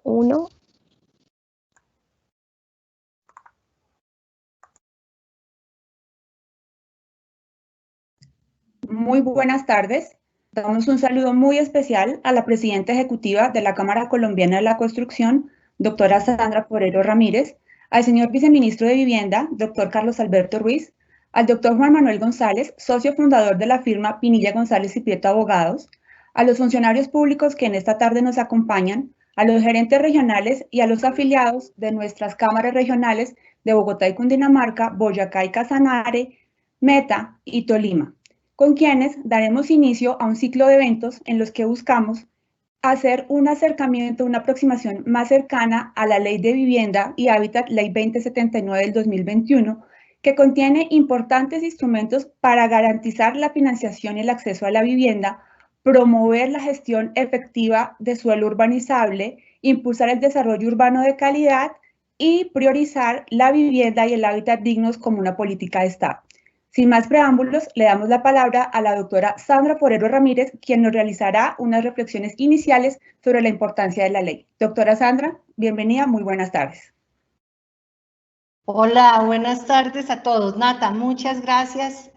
1. Muy buenas tardes. Damos un saludo muy especial a la presidenta ejecutiva de la Cámara Colombiana de la Construcción, doctora Sandra Forero Ramírez, al señor viceministro de Vivienda, doctor Carlos Alberto Ruiz, al doctor Juan Manuel González, socio fundador de la firma Pinilla González y Prieto Abogados, a los funcionarios públicos que en esta tarde nos acompañan, a los gerentes regionales y a los afiliados de nuestras cámaras regionales de Bogotá y Cundinamarca, Boyacá y Casanare, Meta y Tolima, con quienes daremos inicio a un ciclo de eventos en los que buscamos hacer un acercamiento, una aproximación más cercana a la Ley de Vivienda y Hábitat, Ley 2079 del 2021, que contiene importantes instrumentos para garantizar la financiación y el acceso a la vivienda, promover la gestión efectiva de suelo urbanizable, impulsar el desarrollo urbano de calidad y priorizar la vivienda y el hábitat dignos como una política de Estado. Sin más preámbulos, le damos la palabra a la doctora Sandra Forero Ramírez, quien nos realizará unas reflexiones iniciales sobre la importancia de la ley. Doctora Sandra, bienvenida, muy buenas tardes. Hola, buenas tardes a todos. Nata, muchas gracias.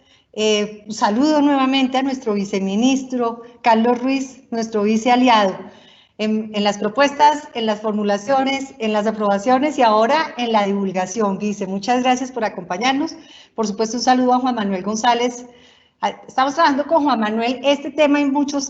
Saludo nuevamente a nuestro viceministro, Carlos Ruiz, nuestro vicealiado, en las propuestas, en las formulaciones, en las aprobaciones y ahora en la divulgación. Vice, muchas gracias por acompañarnos. Por supuesto, un saludo a Juan Manuel González. Estamos trabajando con Juan Manuel este tema y muchos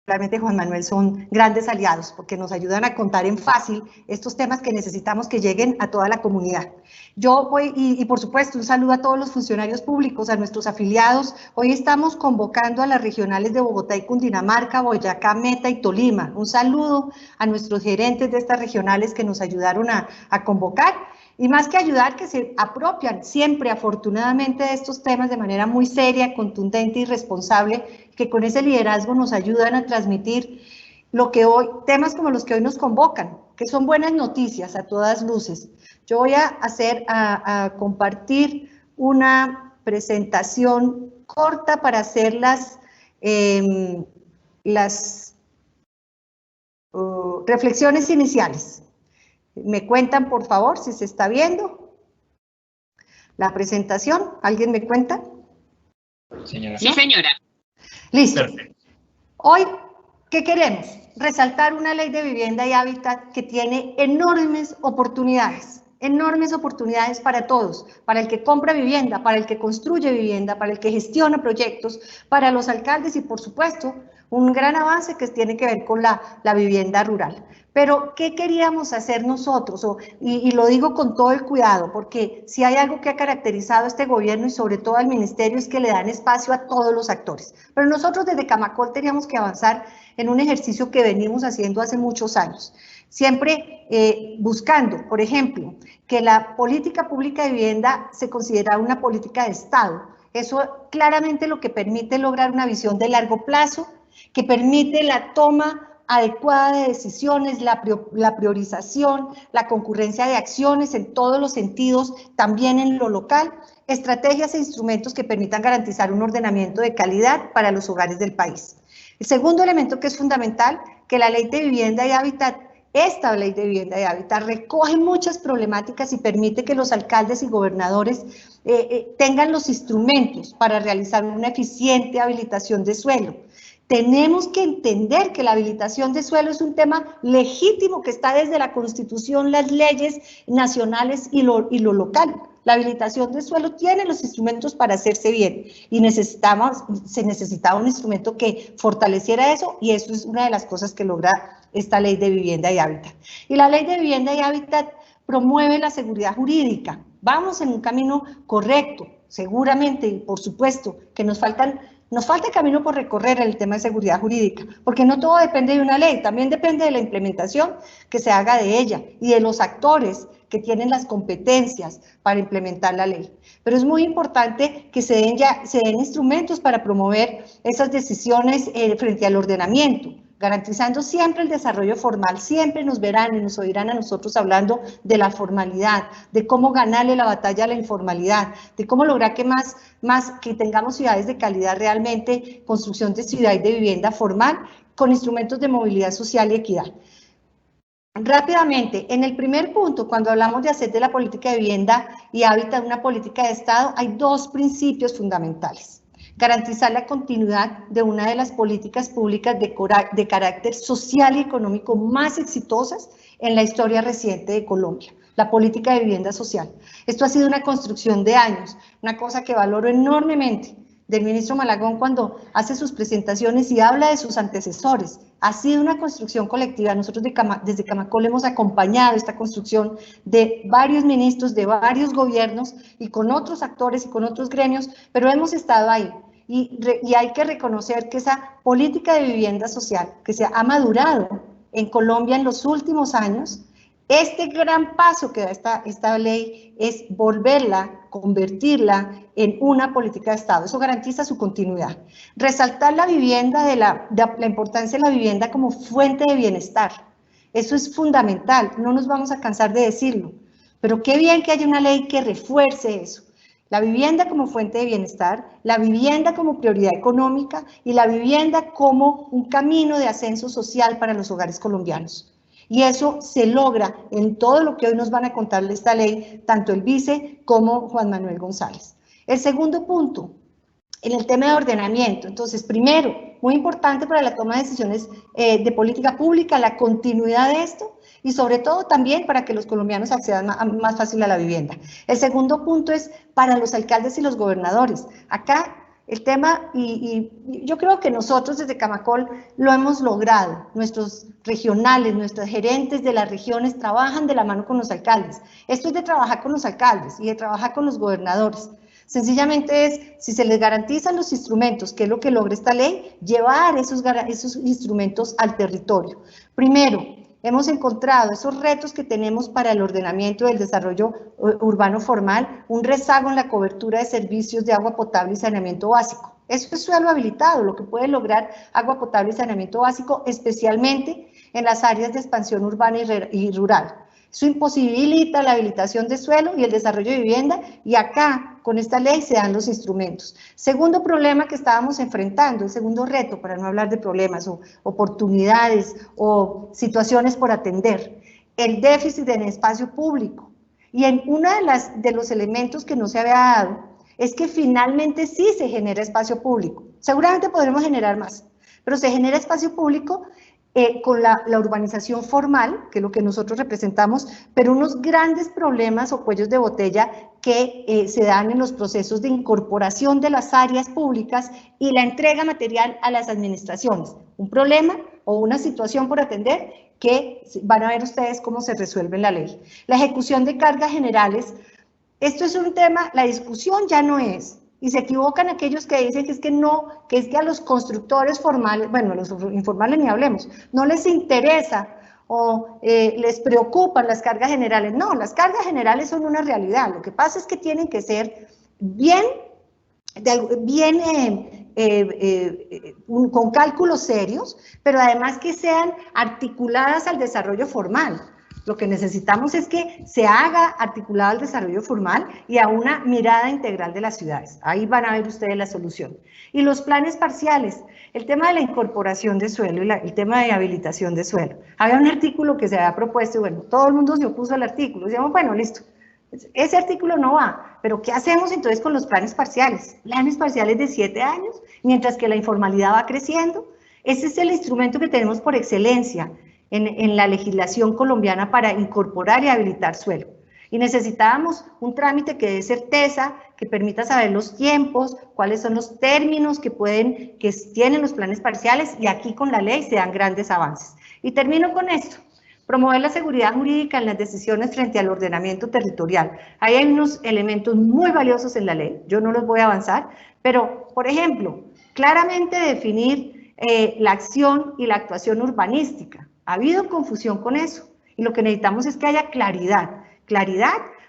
realmente Juan Manuel son grandes aliados porque nos ayudan a contar en fácil estos temas que necesitamos que lleguen a toda la comunidad. Yo voy, y por supuesto un saludo a todos los funcionarios públicos, a nuestros afiliados. Hoy estamos convocando a las regionales de Bogotá y Cundinamarca, Boyacá, Meta y Tolima. Un saludo a nuestros gerentes de estas regionales que nos ayudaron a convocar. Y más que ayudar, que se apropian siempre, afortunadamente, de estos temas de manera muy seria, contundente y responsable, que con ese liderazgo nos ayudan a transmitir lo que hoy, temas como los que hoy nos convocan, que son buenas noticias a todas luces. Yo voy a compartir una presentación corta para hacer las reflexiones iniciales. ¿Me cuentan, por favor, si se está viendo la presentación? ¿Alguien me cuenta? Señora. Sí, señora. Listo. Perfecto. Hoy, ¿qué queremos? Resaltar una ley de vivienda y hábitat que tiene enormes oportunidades para todos, para el que compra vivienda, para el que construye vivienda, para el que gestiona proyectos, para los alcaldes y, por supuesto, un gran avance que tiene que ver con la vivienda rural. Pero, ¿qué queríamos hacer nosotros? Y lo digo con todo el cuidado, porque si hay algo que ha caracterizado a este gobierno y sobre todo al ministerio es que le dan espacio a todos los actores. Pero nosotros desde Camacol teníamos que avanzar en un ejercicio que venimos haciendo hace muchos años. Siempre buscando, por ejemplo, que la política pública de vivienda se considera una política de Estado. Eso claramente lo que permite lograr una visión de largo plazo, que permite la toma adecuada de decisiones, la priorización, la concurrencia de acciones en todos los sentidos, también en lo local, estrategias e instrumentos que permitan garantizar un ordenamiento de calidad para los hogares del país. El segundo elemento que es fundamental, que la Ley de Vivienda y Hábitat, esta Ley de Vivienda y Hábitat recoge muchas problemáticas y permite que los alcaldes y gobernadores tengan los instrumentos para realizar una eficiente habilitación de suelo. Tenemos que entender que la habilitación de suelo es un tema legítimo que está desde la Constitución, las leyes nacionales y lo local. La habilitación de suelo tiene los instrumentos para hacerse bien y se necesitaba un instrumento que fortaleciera eso y eso es una de las cosas que logra esta Ley de Vivienda y Hábitat. Y la Ley de Vivienda y Hábitat promueve la seguridad jurídica. Vamos en un camino correcto, seguramente, y por supuesto que nos falta camino por recorrer en el tema de seguridad jurídica, porque no todo depende de una ley, también depende de la implementación que se haga de ella y de los actores que tienen las competencias para implementar la ley. Pero es muy importante que se den instrumentos para promover esas decisiones frente al ordenamiento. garantizando siempre el desarrollo formal. Siempre nos verán y nos oirán a nosotros hablando de la formalidad, de cómo ganarle la batalla a la informalidad, de cómo lograr que que tengamos ciudades de calidad realmente, construcción de ciudad y de vivienda formal, con instrumentos de movilidad social y equidad. Rápidamente, en el primer punto, cuando hablamos de hacer de la política de vivienda y hábitat una política de Estado, hay dos principios fundamentales. Garantizar la continuidad de una de las políticas públicas de carácter social y económico más exitosas en la historia reciente de Colombia, la política de vivienda social. Esto ha sido una construcción de años, una cosa que valoro enormemente del ministro Malagón cuando hace sus presentaciones y habla de sus antecesores. Ha sido una construcción colectiva. Nosotros desde Camacol hemos acompañado esta construcción de varios ministros, de varios gobiernos y con otros actores y con otros gremios, pero hemos estado ahí. Y hay que reconocer que esa política de vivienda social que se ha madurado en Colombia en los últimos años, este gran paso que da esta ley es volverla, convertirla en una política de Estado. Eso garantiza su continuidad. Resaltar la vivienda, la importancia de la vivienda como fuente de bienestar. Eso es fundamental, no nos vamos a cansar de decirlo. Pero qué bien que haya una ley que refuerce eso. La vivienda como fuente de bienestar, la vivienda como prioridad económica y la vivienda como un camino de ascenso social para los hogares colombianos. Y eso se logra en todo lo que hoy nos van a contar de esta ley, tanto el vice como Juan Manuel González. El segundo punto, en el tema de ordenamiento. Entonces, primero, muy importante para la toma de decisiones de política pública, la continuidad de esto y sobre todo también para que los colombianos accedan más fácil a la vivienda. El segundo punto es para los alcaldes y los gobernadores. Acá el tema, y yo creo que nosotros desde Camacol lo hemos logrado, nuestros regionales, nuestros gerentes de las regiones trabajan de la mano con los alcaldes. Esto es de trabajar con los alcaldes y de trabajar con los gobernadores. Sencillamente es, si se les garantizan los instrumentos, que es lo que logra esta ley, llevar esos instrumentos al territorio. Primero, hemos encontrado esos retos que tenemos para el ordenamiento del desarrollo urbano formal, un rezago en la cobertura de servicios de agua potable y saneamiento básico. Eso es suelo habilitado, lo que puede lograr agua potable y saneamiento básico, especialmente en las áreas de expansión urbana y rural. Eso imposibilita la habilitación de suelo y el desarrollo de vivienda, y acá, con esta ley, se dan los instrumentos. Segundo problema que estábamos enfrentando, el segundo reto, para no hablar de problemas o oportunidades o situaciones por atender, el déficit en espacio público. Y en uno de los elementos que no se había dado es que finalmente sí se genera espacio público. Seguramente podremos generar más, pero se genera espacio público con la urbanización formal, que es lo que nosotros representamos, pero unos grandes problemas o cuellos de botella que se dan en los procesos de incorporación de las áreas públicas y la entrega material a las administraciones. Un problema o una situación por atender que van a ver ustedes cómo se resuelve en la ley. La ejecución de cargas generales, esto es un tema, la discusión ya no es, y se equivocan aquellos que dicen que es que no, que es que a los constructores formales, bueno, a los informales ni hablemos, no les interesa o les preocupan las cargas generales. No, las cargas generales son una realidad. Lo que pasa es que tienen que ser con cálculos serios, pero además que sean articuladas al desarrollo formal. Lo que necesitamos es que se haga articulado al desarrollo formal y a una mirada integral de las ciudades. Ahí van a ver ustedes la solución. Y los planes parciales, el tema de la incorporación de suelo y el tema de habilitación de suelo. Había un artículo que se había propuesto y bueno, todo el mundo se opuso al artículo. Decíamos, bueno, listo, ese artículo no va, pero ¿qué hacemos entonces con los planes parciales? Planes parciales de 7 años, mientras que la informalidad va creciendo. Ese es el instrumento que tenemos por excelencia en la legislación colombiana para incorporar y habilitar suelo. Y necesitábamos un trámite que dé certeza, que permita saber los tiempos, cuáles son los términos que tienen los planes parciales, y aquí con la ley se dan grandes avances. Y termino con esto. Promover la seguridad jurídica en las decisiones frente al ordenamiento territorial. Ahí hay unos elementos muy valiosos en la ley, yo no los voy a avanzar, pero, por ejemplo, claramente definir la acción y la actuación urbanística. Ha habido confusión con eso y lo que necesitamos es que haya claridad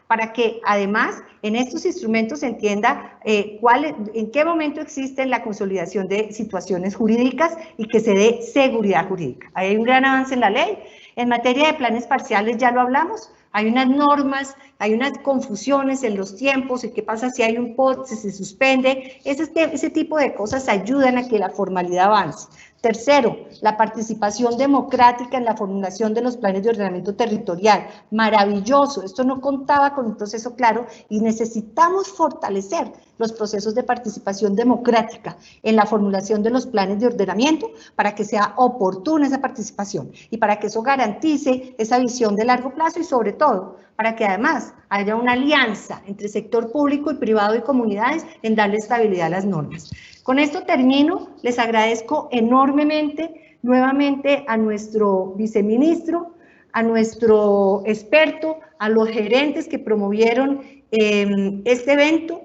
para que además en estos instrumentos se entienda en qué momento existe la consolidación de situaciones jurídicas y que se dé seguridad jurídica. Hay un gran avance en la ley. En materia de planes parciales ya lo hablamos, hay unas normas, hay unas confusiones en los tiempos, y qué pasa si hay un POT, si se suspende, ese tipo de cosas ayudan a que la formalidad avance. Tercero, la participación democrática en la formulación de los planes de ordenamiento territorial. Maravilloso, esto no contaba con un proceso claro y necesitamos fortalecer los procesos de participación democrática en la formulación de los planes de ordenamiento para que sea oportuna esa participación y para que eso garantice esa visión de largo plazo y sobre todo para que además haya una alianza entre sector público y privado y comunidades en darle estabilidad a las normas. Con esto termino, les agradezco enormemente nuevamente a nuestro viceministro, a nuestro experto, a los gerentes que promovieron este evento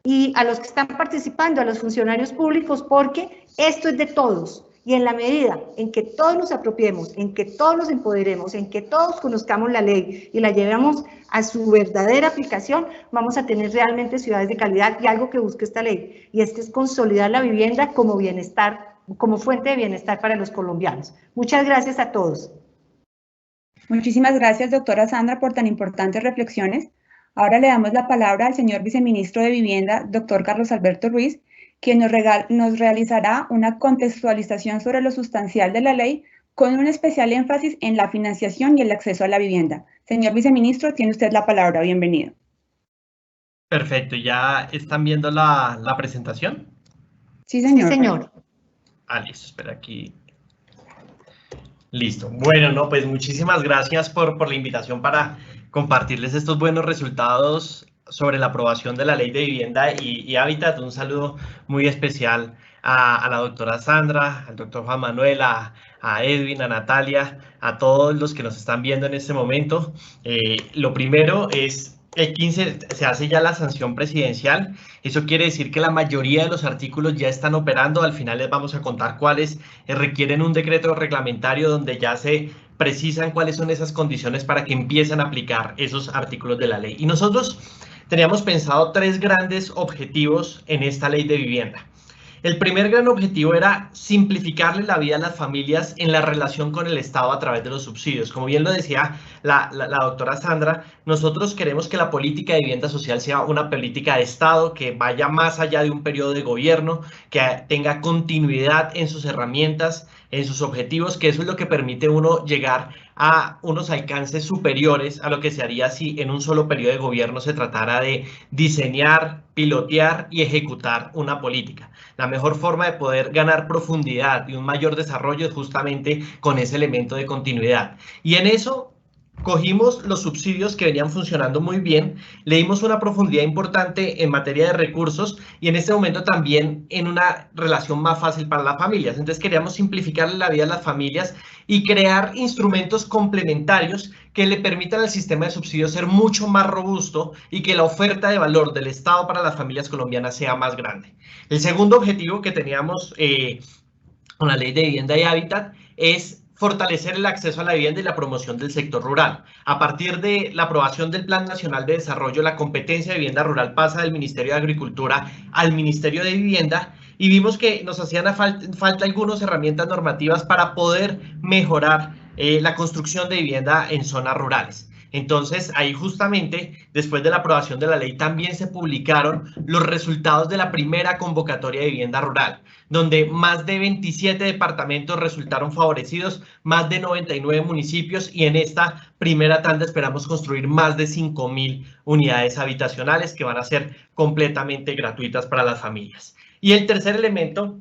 y a los que están participando, a los funcionarios públicos, porque esto es de todos. Y en la medida en que todos nos apropiemos, en que todos nos empoderemos, en que todos conozcamos la ley y la llevemos a su verdadera aplicación, vamos a tener realmente ciudades de calidad y algo que busca esta ley, y es consolidar la vivienda como bienestar, como fuente de bienestar para los colombianos. Muchas gracias a todos. Muchísimas gracias, doctora Sandra, por tan importantes reflexiones. Ahora le damos la palabra al señor viceministro de Vivienda, doctor Carlos Alberto Ruiz, quien nos realizará una contextualización sobre lo sustancial de la ley, con un especial énfasis en la financiación y el acceso a la vivienda. Señor viceministro, tiene usted la palabra. Bienvenido. Perfecto. ¿Ya están viendo la presentación? Sí, señor. Sí, señor. Listo. Espera aquí. Listo. Bueno, pues muchísimas gracias por la invitación para compartirles estos buenos resultados sobre la aprobación de la Ley de Vivienda y Hábitat. Un saludo muy especial a la doctora Sandra, al doctor Juan Manuel, a Edwin, a Natalia, a todos los que nos están viendo en este momento. Lo primero es, el 15 se hace ya la sanción presidencial. Eso quiere decir que la mayoría de los artículos ya están operando. Al final les vamos a contar cuáles requieren un decreto reglamentario donde ya se precisan cuáles son esas condiciones para que empiecen a aplicar esos artículos de la ley. Y nosotros teníamos pensado 3 grandes objetivos en esta ley de vivienda. El primer gran objetivo era simplificarle la vida a las familias en la relación con el Estado a través de los subsidios. Como bien lo decía la doctora Sandra, nosotros queremos que la política de vivienda social sea una política de Estado que vaya más allá de un periodo de gobierno, que tenga continuidad en sus herramientas, en sus objetivos, que eso es lo que permite uno llegar a unos alcances superiores a lo que se haría si en un solo periodo de gobierno se tratara de diseñar, pilotear y ejecutar una política. La mejor forma de poder ganar profundidad y un mayor desarrollo es justamente con ese elemento de continuidad. Y en eso cogimos los subsidios que venían funcionando muy bien, le dimos una profundidad importante en materia de recursos y en este momento también en una relación más fácil para las familias. Entonces queríamos simplificarle la vida a las familias y crear instrumentos complementarios que le permitan al sistema de subsidios ser mucho más robusto y que la oferta de valor del Estado para las familias colombianas sea más grande. El segundo objetivo que teníamos con la Ley de Vivienda y Hábitat es fortalecer el acceso a la vivienda y la promoción del sector rural. A partir de la aprobación del Plan Nacional de Desarrollo, la competencia de vivienda rural pasa del Ministerio de Agricultura al Ministerio de Vivienda y vimos que nos hacían falta algunas herramientas normativas para poder mejorar la construcción de vivienda en zonas rurales. Entonces, ahí justamente, después de la aprobación de la ley, también se publicaron los resultados de la primera convocatoria de vivienda rural, donde más de 27 departamentos resultaron favorecidos, más de 99 municipios, y en esta primera tanda esperamos construir más de 5.000 unidades habitacionales que van a ser completamente gratuitas para las familias. Y el tercer elemento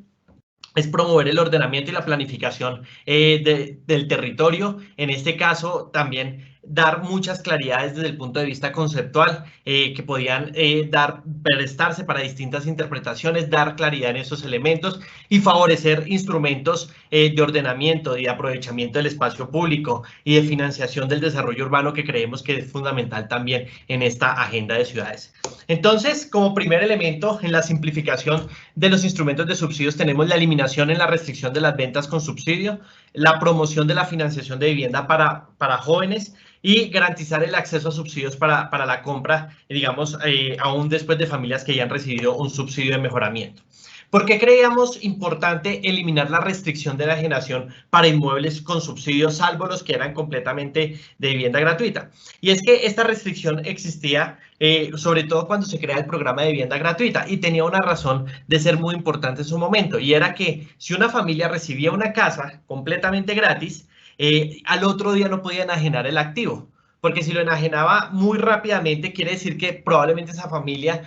es promover el ordenamiento y la planificación del territorio. En este caso, también dar muchas claridades desde el punto de vista conceptual que podían prestarse para distintas interpretaciones, dar claridad en esos elementos y favorecer instrumentos de ordenamiento y de aprovechamiento del espacio público y de financiación del desarrollo urbano, que creemos que es fundamental también en esta agenda de ciudades. Entonces, como primer elemento en la simplificación de los instrumentos de subsidios, tenemos la eliminación en la restricción de las ventas con subsidio. la promoción de la financiación de vivienda para jóvenes y garantizar el acceso a subsidios para la compra, digamos, aún después de familias que ya han recibido un subsidio de mejoramiento. ¿Por qué creíamos importante eliminar la restricción de enajenación para inmuebles con subsidios, salvo los que eran completamente de vivienda gratuita? Y es que esta restricción existía sobre todo cuando se crea el programa de vivienda gratuita y tenía una razón de ser muy importante en su momento, y era que si una familia recibía una casa completamente gratis, al otro día no podía enajenar el activo. Porque si lo enajenaba muy rápidamente, quiere decir que probablemente esa familia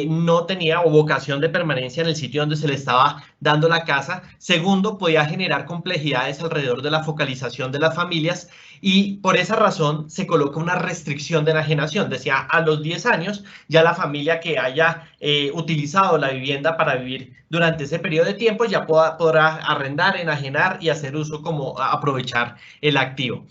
no tenía o vocación de permanencia en el sitio donde se le estaba dando la casa. Segundo, podía generar complejidades alrededor de la focalización de las familias, y por esa razón se coloca una restricción de enajenación. Decía, a los 10 años ya la familia que haya utilizado la vivienda para vivir durante ese periodo de tiempo ya podrá arrendar, enajenar y hacer uso, como aprovechar el activo.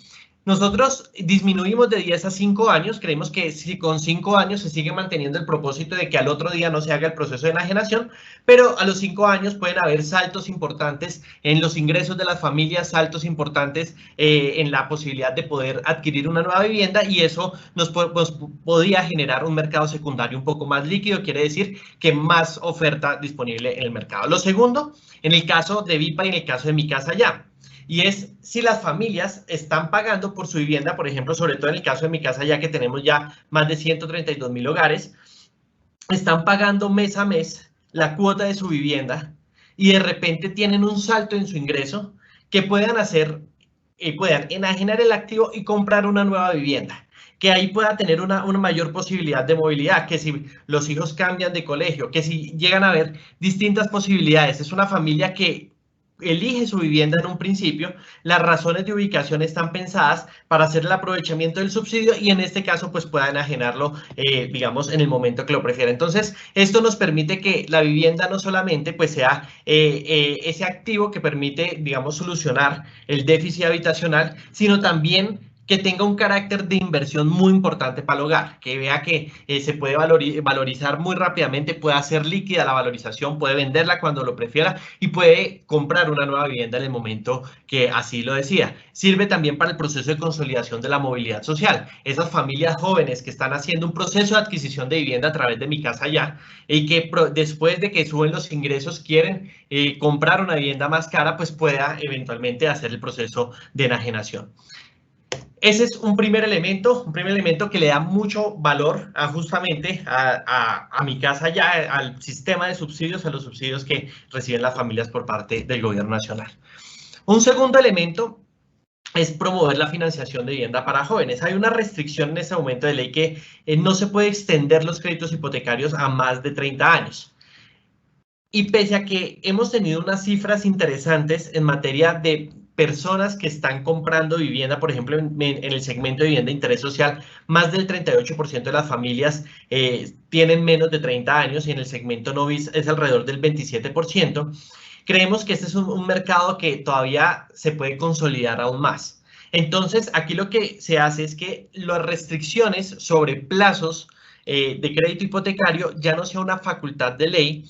Nosotros disminuimos de 10 a 5 años, creemos que si con 5 años se sigue manteniendo el propósito de que al otro día no se haga el proceso de enajenación, pero a los 5 años pueden haber saltos importantes en los ingresos de las familias, saltos importantes en la posibilidad de poder adquirir una nueva vivienda, y eso nos podía generar un mercado secundario un poco más líquido, quiere decir que más oferta disponible en el mercado. Lo segundo, en el caso de VIPA y en el caso de Mi Casa Ya, y es si las familias están pagando por su vivienda, por ejemplo, sobre todo en el caso de Mi Casa Ya, que tenemos ya más de 132.000 hogares, están pagando mes a mes la cuota de su vivienda y de repente tienen un salto en su ingreso que puedan enajenar el activo y comprar una nueva vivienda, que ahí pueda tener una mayor posibilidad de movilidad, que si los hijos cambian de colegio, que si llegan a haber distintas posibilidades. Es una familia que elige su vivienda en un principio, las razones de ubicación están pensadas para hacer el aprovechamiento del subsidio, y en este caso pues puedan enajenarlo, digamos, en el momento que lo prefiera. Entonces, esto nos permite que la vivienda no solamente pues sea ese activo que permite, digamos, solucionar el déficit habitacional, sino también que tenga un carácter de inversión muy importante para el hogar, que vea que se puede valorizar muy rápidamente, puede hacer líquida la valorización, puede venderla cuando lo prefiera y puede comprar una nueva vivienda en el momento que así lo decida. Sirve también para el proceso de consolidación de la movilidad social. Esas familias jóvenes que están haciendo un proceso de adquisición de vivienda a través de Mi Casa Ya, y que después de que suben los ingresos quieren comprar una vivienda más cara, pues pueda eventualmente hacer el proceso de enajenación. Ese es un primer elemento que le da mucho valor justamente a Mi Casa Ya, al sistema de subsidios, a los subsidios que reciben las familias por parte del gobierno nacional. Un segundo elemento es promover la financiación de vivienda para jóvenes. Hay una restricción en este momento de ley que no se puede extender los créditos hipotecarios a más de 30 años. Y pese a que hemos tenido unas cifras interesantes en materia de personas que están comprando vivienda, por ejemplo, en el segmento de vivienda de interés social, más del 38% de las familias tienen menos de 30 años, y en el segmento Novis es alrededor del 27%. Creemos que este es un mercado que todavía se puede consolidar aún más. Entonces, aquí lo que se hace es que las restricciones sobre plazos de crédito hipotecario ya no sea una facultad de ley,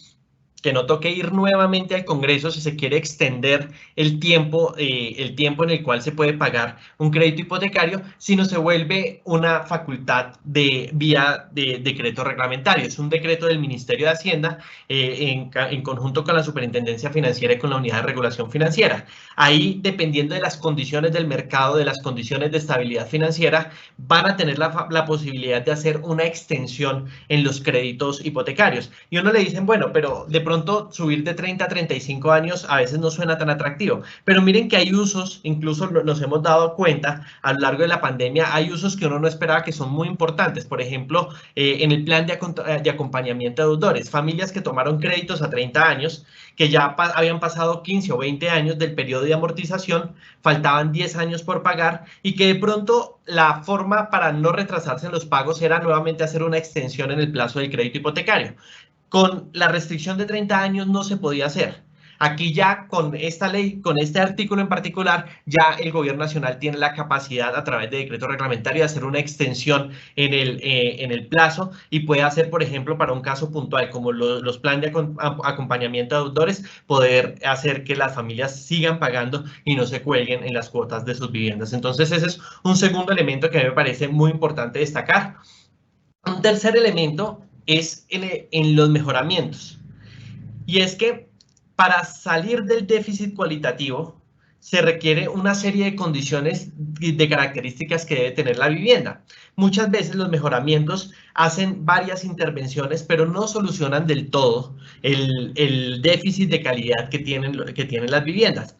que no toque ir nuevamente al Congreso si se quiere extender el tiempo en el cual se puede pagar un crédito hipotecario, sino se vuelve una facultad de vía de decreto reglamentario. Es un decreto del Ministerio de Hacienda en conjunto con la Superintendencia Financiera y con la Unidad de Regulación Financiera. Ahí, dependiendo de las condiciones del mercado, de las condiciones de estabilidad financiera, van a tener la posibilidad de hacer una extensión en los créditos hipotecarios. Y uno le dicen, bueno, pero de pronto subir de 30 a 35 años a veces no suena tan atractivo, pero miren que hay usos, incluso nos hemos dado cuenta a lo largo de la pandemia, hay usos que uno no esperaba que son muy importantes. Por ejemplo, en el plan de acompañamiento de deudores, familias que tomaron créditos a 30 años, que ya habían pasado 15 o 20 años del periodo de amortización, faltaban 10 años por pagar, y que de pronto la forma para no retrasarse en los pagos era nuevamente hacer una extensión en el plazo del crédito hipotecario. Con la restricción de 30 años no se podía hacer. Aquí ya con esta ley, con este artículo en particular, ya el gobierno nacional tiene la capacidad a través de decreto reglamentario de hacer una extensión en el plazo y puede hacer, por ejemplo, para un caso puntual como los planes de acompañamiento de deudores, poder hacer que las familias sigan pagando y no se cuelguen en las cuotas de sus viviendas. Entonces ese es un segundo elemento que me parece muy importante destacar. Un tercer elemento es en los mejoramientos, y es que para salir del déficit cualitativo se requiere una serie de condiciones de características que debe tener la vivienda. Muchas veces los mejoramientos hacen varias intervenciones, pero no solucionan del todo el déficit de calidad que tienen las viviendas.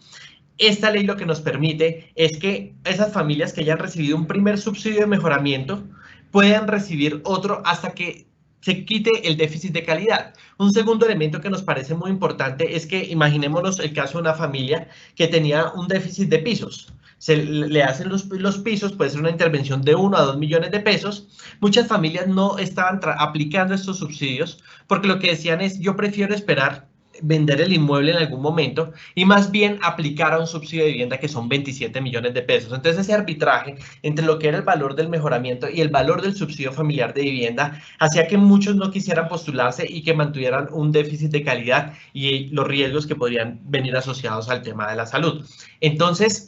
Esta ley lo que nos permite es que esas familias que hayan recibido un primer subsidio de mejoramiento puedan recibir otro hasta que se quite el déficit de calidad. Un segundo elemento que nos parece muy importante es que imaginémonos el caso de una familia que tenía un déficit de pisos. Se le hacen los pisos, puede ser una intervención de 1 a 2 millones de pesos. Muchas familias no estaban aplicando estos subsidios porque lo que decían es: yo prefiero esperar vender el inmueble en algún momento y más bien aplicar a un subsidio de vivienda que son 27 millones de pesos. Entonces ese arbitraje entre lo que era el valor del mejoramiento y el valor del subsidio familiar de vivienda hacía que muchos no quisieran postularse y que mantuvieran un déficit de calidad y los riesgos que podrían venir asociados al tema de la salud. Entonces,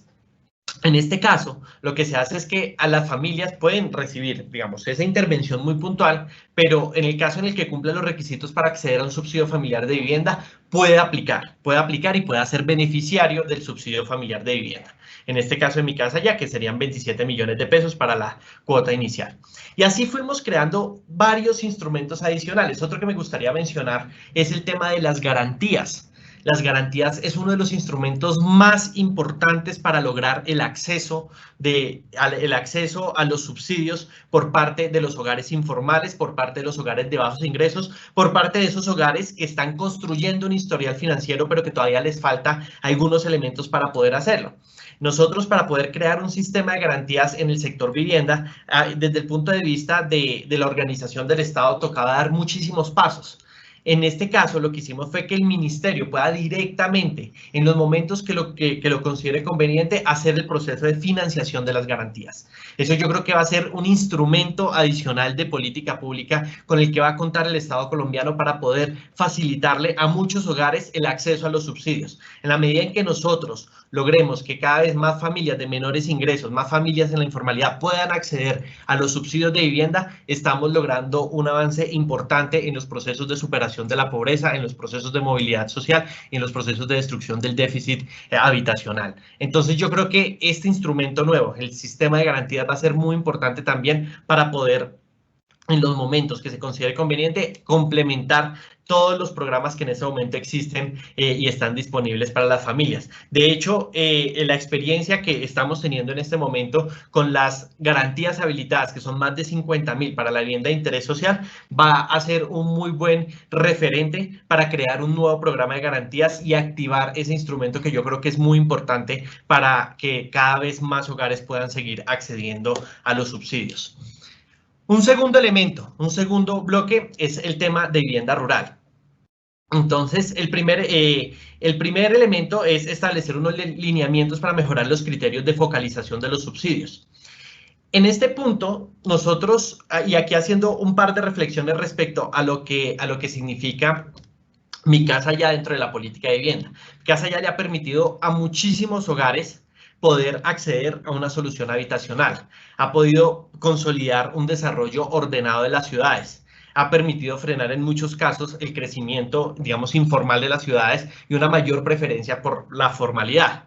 en este caso, lo que se hace es que a las familias pueden recibir, digamos, esa intervención muy puntual, pero en el caso en el que cumplen los requisitos para acceder a un subsidio familiar de vivienda, puede aplicar y puede ser beneficiario del subsidio familiar de vivienda. En este caso, en mi casa ya, que serían 27 millones de pesos para la cuota inicial. Y así fuimos creando varios instrumentos adicionales. Otro que me gustaría mencionar es el tema de las garantías. Las garantías es uno de los instrumentos más importantes para lograr el acceso a los subsidios por parte de los hogares informales, por parte de los hogares de bajos ingresos, por parte de esos hogares que están construyendo un historial financiero, pero que todavía les falta algunos elementos para poder hacerlo. Nosotros, para poder crear un sistema de garantías en el sector vivienda, desde el punto de vista de la organización del Estado, tocaba dar muchísimos pasos. En este caso, lo que hicimos fue que el ministerio pueda directamente, en los momentos que lo considere conveniente, hacer el proceso de financiación de las garantías. Eso yo creo que va a ser un instrumento adicional de política pública con el que va a contar el Estado colombiano para poder facilitarle a muchos hogares el acceso a los subsidios. En la medida en que nosotros logremos que cada vez más familias de menores ingresos, más familias en la informalidad puedan acceder a los subsidios de vivienda, estamos logrando un avance importante en los procesos de superación de la pobreza, en los procesos de movilidad social y en los procesos de destrucción del déficit habitacional. Entonces yo creo que este instrumento nuevo, el sistema de garantías, va a ser muy importante también para poder, en los momentos que se considere conveniente, complementar todos los programas que en ese momento existen y están disponibles para las familias. De hecho, la experiencia que estamos teniendo en este momento con las garantías habilitadas, que son más de 50.000 para la vivienda de interés social, va a ser un muy buen referente para crear un nuevo programa de garantías y activar ese instrumento que yo creo que es muy importante para que cada vez más hogares puedan seguir accediendo a los subsidios. Un segundo elemento, un segundo bloque es el tema de vivienda rural. Entonces, el primer elemento es establecer unos lineamientos para mejorar los criterios de focalización de los subsidios. En este punto, nosotros, y aquí haciendo un par de reflexiones respecto a lo que significa Mi Casa Ya dentro de la política de vivienda. Mi Casa Ya le ha permitido a muchísimos hogares poder acceder a una solución habitacional. Ha podido consolidar un desarrollo ordenado de las ciudades. Ha permitido frenar en muchos casos el crecimiento, digamos, informal de las ciudades y una mayor preferencia por la formalidad.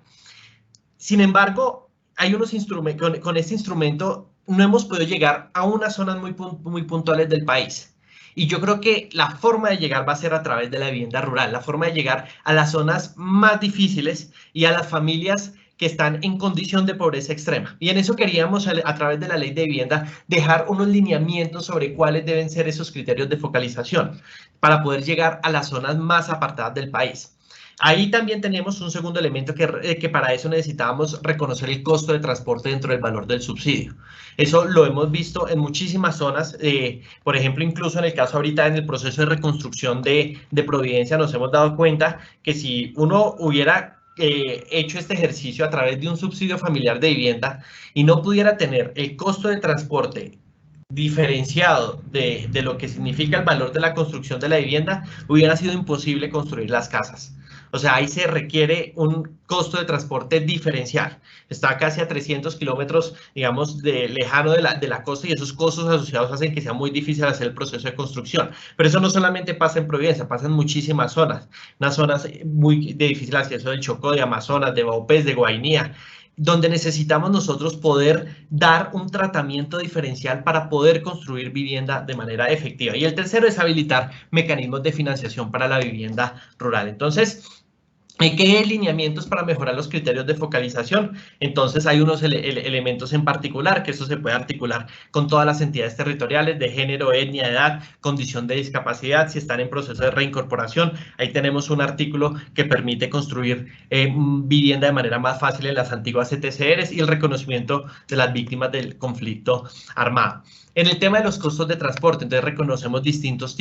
Sin embargo, hay unos instrumentos, con este instrumento no hemos podido llegar a unas zonas muy puntuales del país. Y yo creo que la forma de llegar va a ser a través de la vivienda rural, la forma de llegar a las zonas más difíciles y a las familias que están en condición de pobreza extrema. Y en eso queríamos, a través de la ley de vivienda, dejar unos lineamientos sobre cuáles deben ser esos criterios de focalización para poder llegar a las zonas más apartadas del país. Ahí también tenemos un segundo elemento que para eso necesitábamos reconocer el costo de transporte dentro del valor del subsidio. Eso lo hemos visto en muchísimas zonas, por ejemplo, incluso en el caso ahorita en el proceso de reconstrucción de Providencia nos hemos dado cuenta que si uno hubiera hecho este ejercicio a través de un subsidio familiar de vivienda y no pudiera tener el costo de transporte diferenciado de lo que significa el valor de la construcción de la vivienda, hubiera sido imposible construir las casas. O sea, ahí se requiere un costo de transporte diferencial. Está casi a 300 kilómetros, digamos, lejano de la costa y esos costos asociados hacen que sea muy difícil hacer el proceso de construcción. Pero eso no solamente pasa en Providencia, pasa en muchísimas zonas. Unas zonas muy de difícil acceso del Chocó, de Amazonas, de Vaupés, de Guainía, donde necesitamos nosotros poder dar un tratamiento diferencial para poder construir vivienda de manera efectiva. Y el tercero es habilitar mecanismos de financiación para la vivienda rural. Entonces, ¿qué lineamientos para mejorar los criterios de focalización? Entonces hay unos elementos en particular que eso se puede articular con todas las entidades territoriales de género, etnia, edad, condición de discapacidad, si están en proceso de reincorporación. Ahí tenemos un artículo que permite construir vivienda de manera más fácil en las antiguas CTCRs y el reconocimiento de las víctimas del conflicto armado. En el tema de los costos de transporte, entonces reconocemos distintos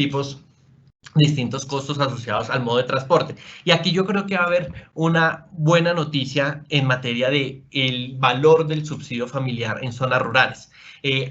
costos asociados al modo de transporte. Y aquí yo creo que va a haber una buena noticia en materia de el valor del subsidio familiar en zonas rurales.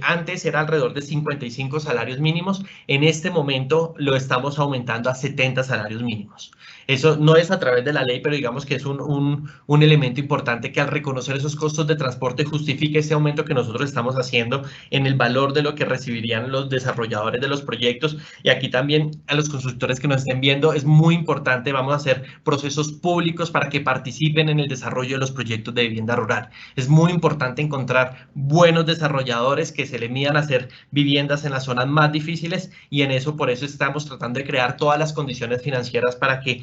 Antes era alrededor de 55 salarios mínimos, en este momento lo estamos aumentando a 70 salarios mínimos. Eso no es a través de la ley, pero digamos que es un elemento importante que al reconocer esos costos de transporte justifique ese aumento que nosotros estamos haciendo en el valor de lo que recibirían los desarrolladores de los proyectos. Y aquí también a los consultores que nos estén viendo es muy importante, vamos a hacer procesos públicos para que participen en el desarrollo de los proyectos de vivienda rural. Es muy importante encontrar buenos desarrolladores que se le midan a hacer viviendas en las zonas más difíciles y en eso, por eso estamos tratando de crear todas las condiciones financieras para que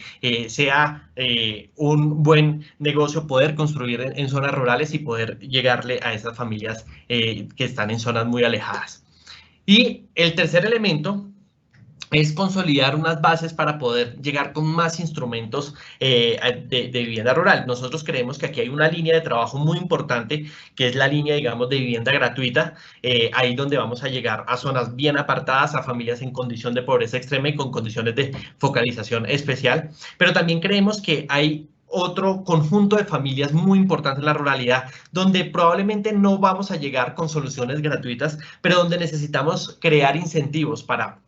sea un buen negocio poder construir en zonas rurales y poder llegarle a esas familias que están en zonas muy alejadas. Y el tercer elemento es consolidar unas bases para poder llegar con más instrumentos de vivienda rural. Nosotros creemos que aquí hay una línea de trabajo muy importante, que es la línea, digamos, de vivienda gratuita, ahí donde vamos a llegar a zonas bien apartadas, a familias en condición de pobreza extrema y con condiciones de focalización especial. Pero también creemos que hay otro conjunto de familias muy importante en la ruralidad, donde probablemente no vamos a llegar con soluciones gratuitas, pero donde necesitamos crear incentivos para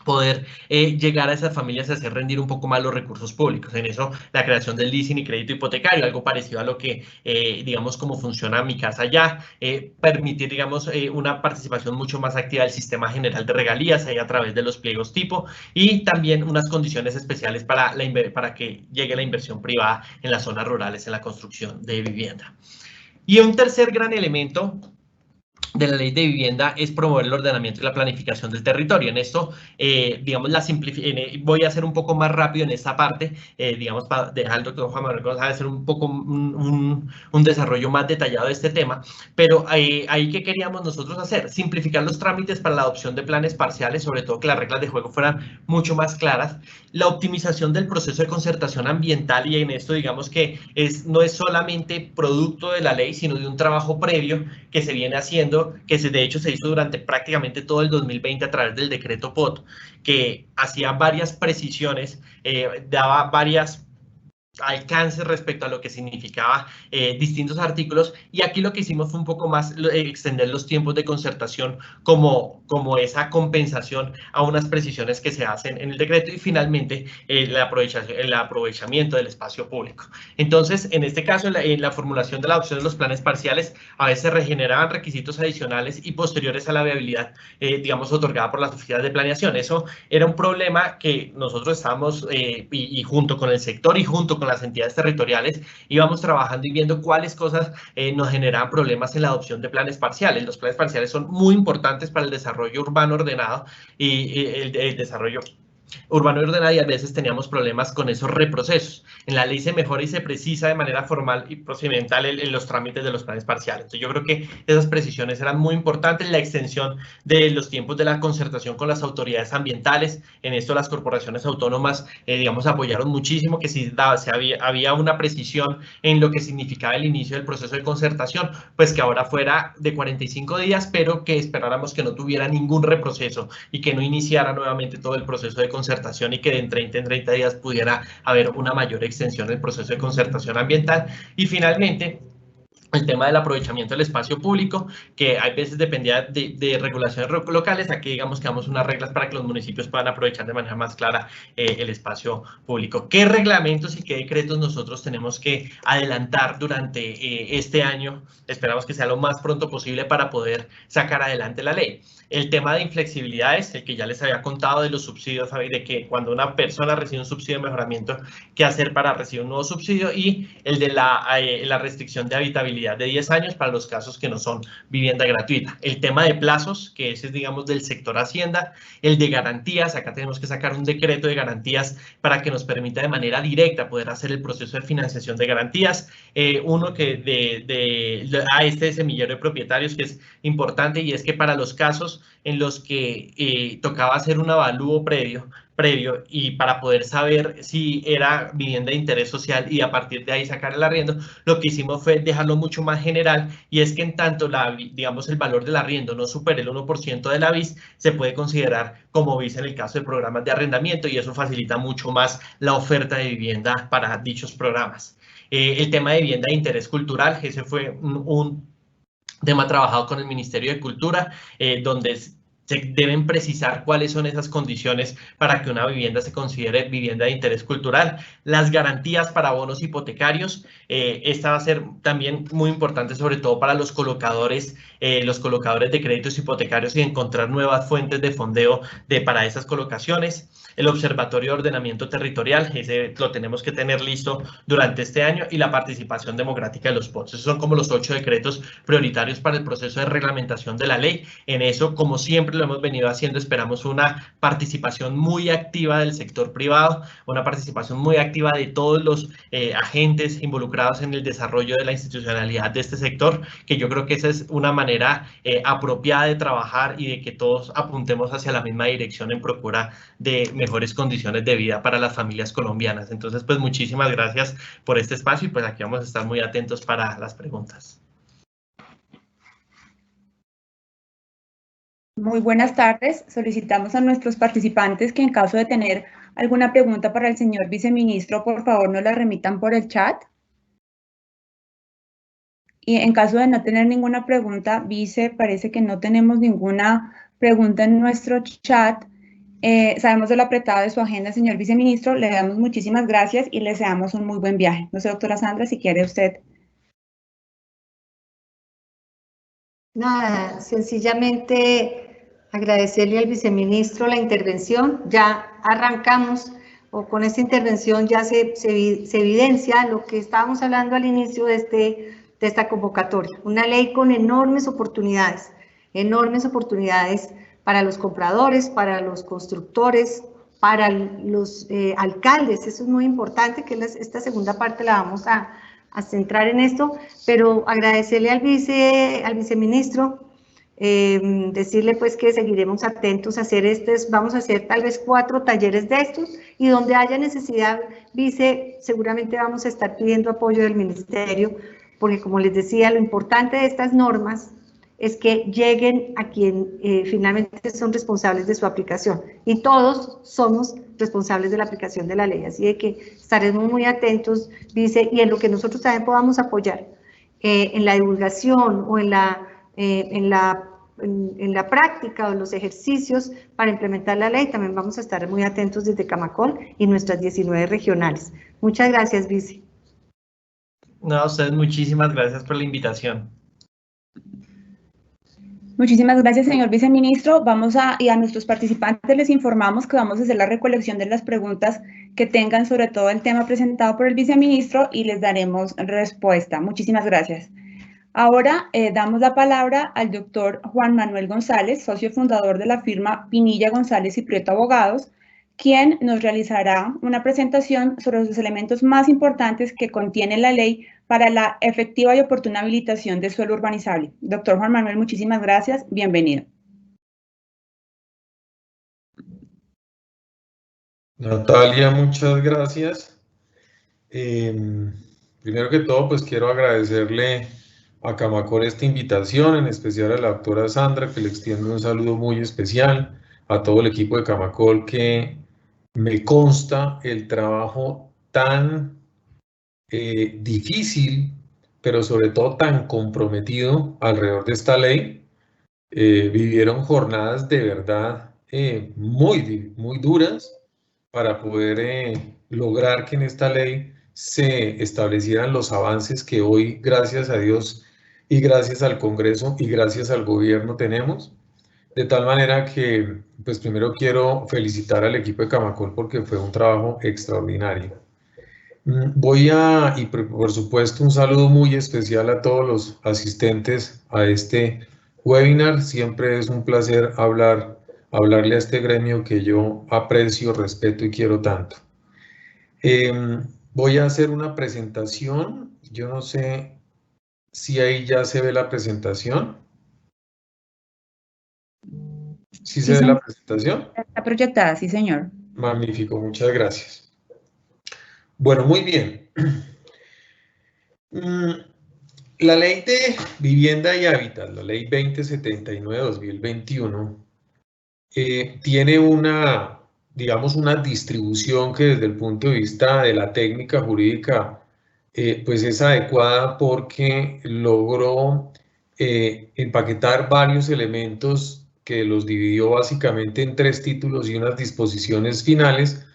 poder llegar a esas familias y hacer rendir un poco más los recursos públicos. En eso, la creación del leasing y crédito hipotecario, algo parecido a lo que, digamos, como funciona Mi Casa Ya, permitir, digamos, una participación mucho más activa del sistema general de regalías ahí a través de los pliegos tipo y también unas condiciones especiales para que llegue la inversión privada en las zonas rurales en la construcción de vivienda. Y un tercer gran elemento de la ley de vivienda es promover el ordenamiento y la planificación del territorio. En esto, digamos, voy a hacer un poco más rápido en esta parte, digamos, para dejar al doctor Juan Manuel González hacer un poco un desarrollo más detallado de este tema, pero ahí ¿qué queríamos nosotros hacer? Simplificar los trámites para la adopción de planes parciales, sobre todo que las reglas de juego fueran mucho más claras, la optimización del proceso de concertación ambiental, y en esto digamos que no es solamente producto de la ley, sino de un trabajo previo que se viene haciendo, que de hecho se hizo durante prácticamente todo el 2020 a través del decreto POT, que hacía varias precisiones, daba varias alcances respecto a lo que significaba distintos artículos, y aquí lo que hicimos fue un poco más extender los tiempos de concertación como esa compensación a unas precisiones que se hacen en el decreto, y finalmente el aprovechamiento del espacio público. Entonces, en este caso, en la formulación de la adopción de los planes parciales, a veces se regeneraban requisitos adicionales y posteriores a la viabilidad, digamos, otorgada por las oficinas de planeación. Eso era un problema que nosotros estábamos, y junto con el sector y junto con las entidades territoriales, íbamos trabajando y viendo cuáles cosas nos generaban problemas en la adopción de planes parciales. Los planes parciales son muy importantes para el desarrollo urbano ordenado y el desarrollo urbano y ordenada, y a veces teníamos problemas con esos reprocesos. En la ley se mejora y se precisa de manera formal y procedimental en los trámites de los planes parciales. Entonces yo creo que esas precisiones eran muy importantes. La extensión de los tiempos de la concertación con las autoridades ambientales, en esto las corporaciones autónomas, digamos, apoyaron muchísimo, que si había una precisión en lo que significaba el inicio del proceso de concertación, pues que ahora fuera de 45 días, pero que esperáramos que no tuviera ningún reproceso y que no iniciara nuevamente todo el proceso de concertación, y que de 30 en 30 días pudiera haber una mayor extensión del proceso de concertación ambiental. Y finalmente, el tema del aprovechamiento del espacio público, que hay veces dependía de regulaciones locales. Aquí digamos que damos unas reglas para que los municipios puedan aprovechar de manera más clara el espacio público. ¿Qué reglamentos y qué decretos nosotros tenemos que adelantar durante este año? Esperamos que sea lo más pronto posible para poder sacar adelante la ley. El tema de inflexibilidades, el que ya les había contado, de los subsidios, de que cuando una persona recibe un subsidio de mejoramiento, qué hacer para recibir un nuevo subsidio, y el de la restricción de habitabilidad de 10 años para los casos que no son vivienda gratuita. El tema de plazos, que ese es, digamos, del sector Hacienda. El de garantías, acá tenemos que sacar un decreto de garantías para que nos permita de manera directa poder hacer el proceso de financiación de garantías. Uno que este de semillero de propietarios, que es importante, y es que para los casos en los que tocaba hacer un avalúo previo, y para poder saber si era vivienda de interés social y a partir de ahí sacar el arriendo, lo que hicimos fue dejarlo mucho más general, y es que en tanto digamos, el valor del arriendo no supere el 1% de la BIS, se puede considerar como BIS en el caso de programas de arrendamiento, y eso facilita mucho más la oferta de vivienda para dichos programas. El tema de vivienda de interés cultural, ese fue un tema trabajado con el Ministerio de Cultura, donde se deben precisar cuáles son esas condiciones para que una vivienda se considere vivienda de interés cultural. Las garantías para bonos hipotecarios, esta va a ser también muy importante, sobre todo para los colocadores de créditos hipotecarios, y encontrar nuevas fuentes de fondeo para esas colocaciones. El Observatorio de Ordenamiento Territorial, ese lo tenemos que tener listo durante este año, y la participación democrática de los POTS. Esos son como los 8 decretos prioritarios para el proceso de reglamentación de la ley. En eso, como siempre lo hemos venido haciendo, esperamos una participación muy activa del sector privado, una participación muy activa de todos los agentes involucrados en el desarrollo de la institucionalidad de este sector, que yo creo que esa es una manera apropiada de trabajar y de que todos apuntemos hacia la misma dirección en procura de mejores condiciones de vida para las familias colombianas. Entonces, pues muchísimas gracias por este espacio, y pues aquí vamos a estar muy atentos para las preguntas. Muy buenas tardes. Solicitamos a nuestros participantes que en caso de tener alguna pregunta para el señor viceministro, por favor nos la remitan por el chat. Y en caso de no tener ninguna pregunta, vice, parece que no tenemos ninguna pregunta en nuestro chat. Sabemos de lo apretado de su agenda, señor viceministro. Le damos muchísimas gracias y le deseamos un muy buen viaje. No sé, doctora Sandra, si quiere usted. Nada, sencillamente agradecerle al viceministro la intervención. Ya arrancamos, o con esta intervención ya se evidencia lo que estábamos hablando al inicio de esta convocatoria. Una ley con enormes oportunidades para los compradores, para los constructores, para los alcaldes. Eso es muy importante, que esta segunda parte la vamos a centrar en esto, pero agradecerle al viceministro, decirle pues que seguiremos atentos a hacer vamos a hacer tal vez 4 talleres de estos, y donde haya necesidad, vice, seguramente vamos a estar pidiendo apoyo del ministerio, porque como les decía, lo importante de estas normas es que lleguen a quien finalmente son responsables de su aplicación, y todos somos responsables de la aplicación de la ley, así de que estaremos muy atentos, vice, y en lo que nosotros también podamos apoyar, en la divulgación o en la práctica o en los ejercicios para implementar la ley, también vamos a estar muy atentos desde Camacol y nuestras 19 regionales. Muchas gracias, vice. No, a ustedes muchísimas gracias por la invitación. Muchísimas gracias, señor viceministro. Y a nuestros participantes les informamos que vamos a hacer la recolección de las preguntas que tengan sobre todo el tema presentado por el viceministro, y les daremos respuesta. Muchísimas gracias. Ahora damos la palabra al doctor Juan Manuel González, socio fundador de la firma Pinilla González y Prieto Abogados, quien nos realizará una presentación sobre los elementos más importantes que contiene la ley para la efectiva y oportuna habilitación de suelo urbanizable. Doctor Juan Manuel, muchísimas gracias. Bienvenido. Natalia, muchas gracias. Primero que todo, pues quiero agradecerle a Camacol esta invitación, en especial a la doctora Sandra, que le extiendo un saludo muy especial, a todo el equipo de Camacol, que me consta el trabajo tan difícil, pero sobre todo tan comprometido alrededor de esta ley. Vivieron jornadas de verdad muy duras para poder lograr que en esta ley se establecieran los avances que hoy, gracias a Dios y gracias al Congreso y gracias al gobierno tenemos. De tal manera que, pues primero quiero felicitar al equipo de Camacol porque fue un trabajo extraordinario. Y por supuesto un saludo muy especial a todos los asistentes a este webinar. Siempre es un placer hablarle a este gremio que yo aprecio, respeto y quiero tanto. Voy a hacer una presentación. Yo no sé si ahí ya se ve la presentación. ¿Sí se ve la presentación? Está proyectada, sí, señor. Magnífico, muchas gracias. Bueno, muy bien. La Ley de Vivienda y Hábitat, la Ley 2079-2021, tiene digamos, una distribución que desde el punto de vista de la técnica jurídica, pues es adecuada porque logró empaquetar varios elementos que los dividió básicamente en 3 títulos y unas disposiciones finales,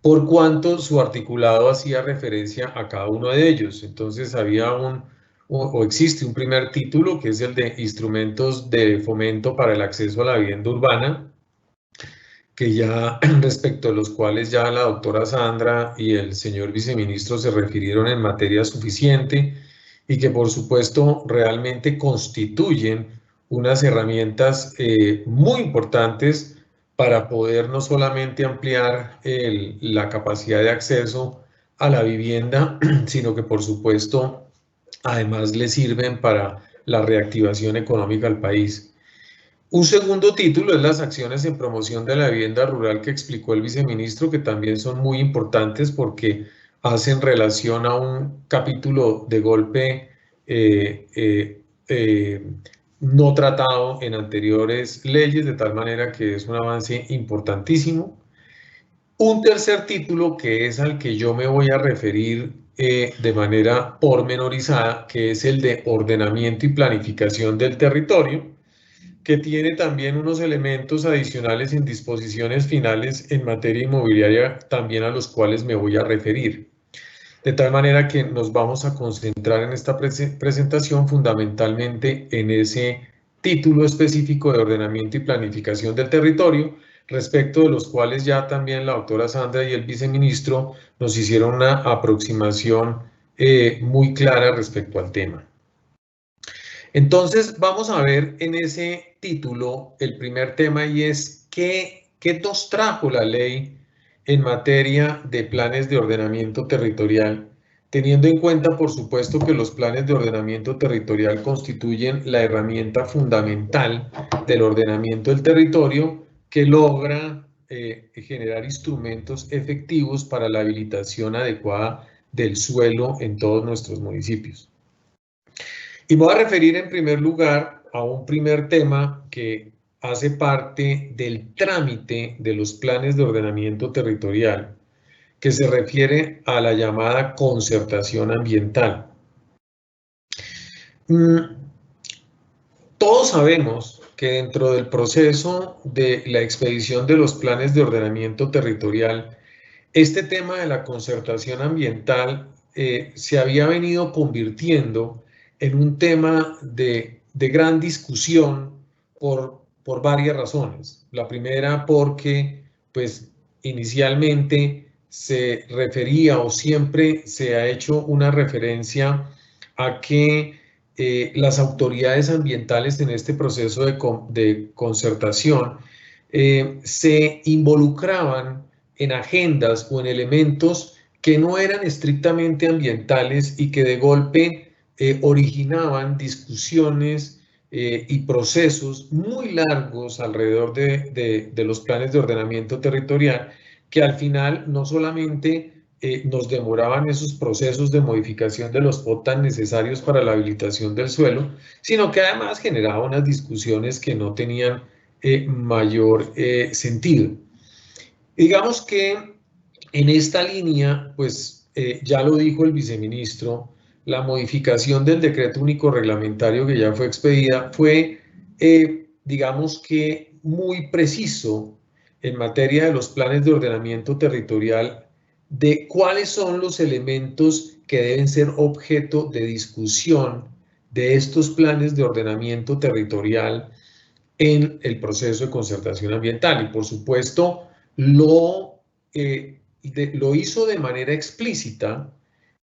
por cuanto su articulado hacía referencia a cada uno de ellos. Entonces había existe un primer título, que es el de Instrumentos de Fomento para el Acceso a la Vivienda Urbana, que ya respecto a los cuales ya la doctora Sandra y el señor viceministro se refirieron en materia suficiente y que por supuesto realmente constituyen unas herramientas muy importantes para poder no solamente ampliar la capacidad de acceso a la vivienda, sino que por supuesto además le sirven para la reactivación económica al país. Un segundo título es las acciones en promoción de la vivienda rural que explicó el viceministro, que también son muy importantes porque hacen relación a un capítulo de golpe no tratado en anteriores leyes, de tal manera que es un avance importantísimo. Un tercer título, que es al que yo me voy a referir de manera pormenorizada, que es el de ordenamiento y planificación del territorio, que tiene también unos elementos adicionales en disposiciones finales en materia inmobiliaria, también a los cuales me voy a referir. De tal manera que nos vamos a concentrar en esta presentación fundamentalmente en ese título específico de ordenamiento y planificación del territorio, respecto de los cuales ya también la doctora Sandra y el viceministro nos hicieron una aproximación muy clara respecto al tema. Entonces vamos a ver en ese título el primer tema, y es ¿qué nos trajo la ley en materia de planes de ordenamiento territorial? Teniendo en cuenta, por supuesto, que los planes de ordenamiento territorial constituyen la herramienta fundamental del ordenamiento del territorio que logra generar instrumentos efectivos para la habilitación adecuada del suelo en todos nuestros municipios. Y me voy a referir en primer lugar a un primer tema que hace parte del trámite de los planes de ordenamiento territorial, que se refiere a la llamada concertación ambiental. Todos sabemos que dentro del proceso de la expedición de los planes de ordenamiento territorial, este tema de la concertación ambiental se había venido convirtiendo en un tema de gran discusión por varias razones. La primera porque, pues, inicialmente se refería o siempre se ha hecho una referencia a que las autoridades ambientales en este proceso de concertación se involucraban en agendas o en elementos que no eran estrictamente ambientales y que de golpe originaban discusiones y procesos muy largos alrededor de los planes de ordenamiento territorial, que al final no solamente nos demoraban esos procesos de modificación de los POT tan necesarios para la habilitación del suelo, sino que además generaba unas discusiones que no tenían mayor sentido. Digamos que en esta línea, pues ya lo dijo el viceministro, la modificación del decreto único reglamentario que ya fue expedida fue, digamos que muy preciso en materia de los planes de ordenamiento territorial, de cuáles son los elementos que deben ser objeto de discusión de estos planes de ordenamiento territorial en el proceso de concertación ambiental. Y por supuesto, lo hizo de manera explícita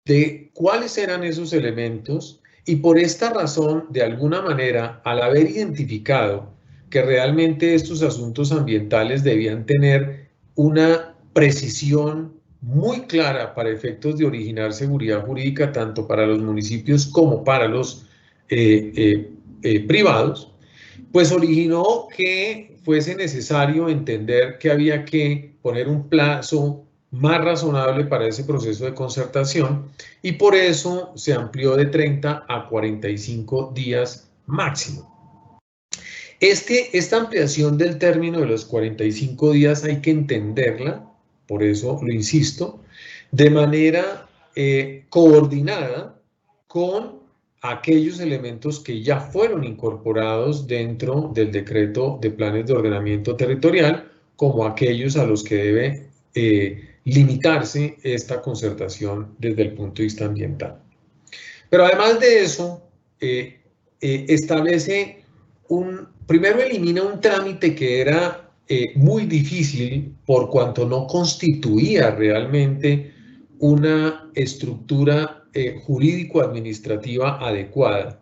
de cuáles eran esos elementos, y por esta razón, de alguna manera, al haber identificado que realmente estos asuntos ambientales debían tener una precisión muy clara para efectos de originar seguridad jurídica tanto para los municipios como para los privados, pues originó que fuese necesario entender que había que poner un plazo más razonable para ese proceso de concertación, y por eso se amplió de 30 a 45 días máximo. Esta ampliación del término de los 45 días hay que entenderla, por eso lo insisto, de manera coordinada con aquellos elementos que ya fueron incorporados dentro del decreto de planes de ordenamiento territorial, como aquellos a los que debe limitarse esta concertación desde el punto de vista ambiental. Pero además de eso, establece primero elimina un trámite que era muy difícil por cuanto no constituía realmente una estructura jurídico-administrativa adecuada.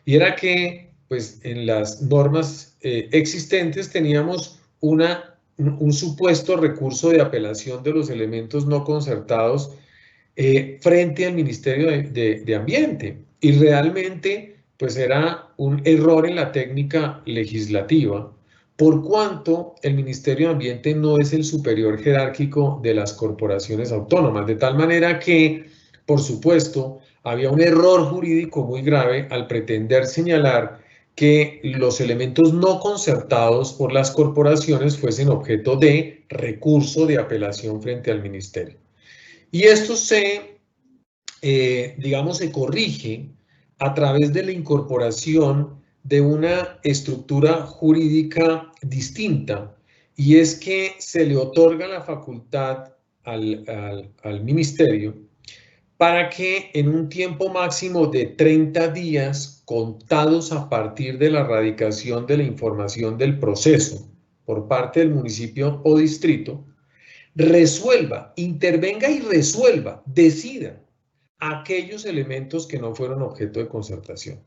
Y era que, pues, en las normas existentes teníamos un supuesto recurso de apelación de los elementos no concertados frente al Ministerio de Ambiente. Y realmente, pues, era un error en la técnica legislativa, por cuanto el Ministerio de Ambiente no es el superior jerárquico de las corporaciones autónomas, de tal manera que, por supuesto, había un error jurídico muy grave al pretender señalar que los elementos no concertados por las corporaciones fuesen objeto de recurso de apelación frente al Ministerio. Y esto digamos, se corrige a través de la incorporación de una estructura jurídica distinta, y es que se le otorga la facultad al Ministerio para que en un tiempo máximo de 30 días contados a partir de la radicación de la información del proceso por parte del municipio o distrito, resuelva, intervenga y resuelva, decida aquellos elementos que no fueron objeto de concertación.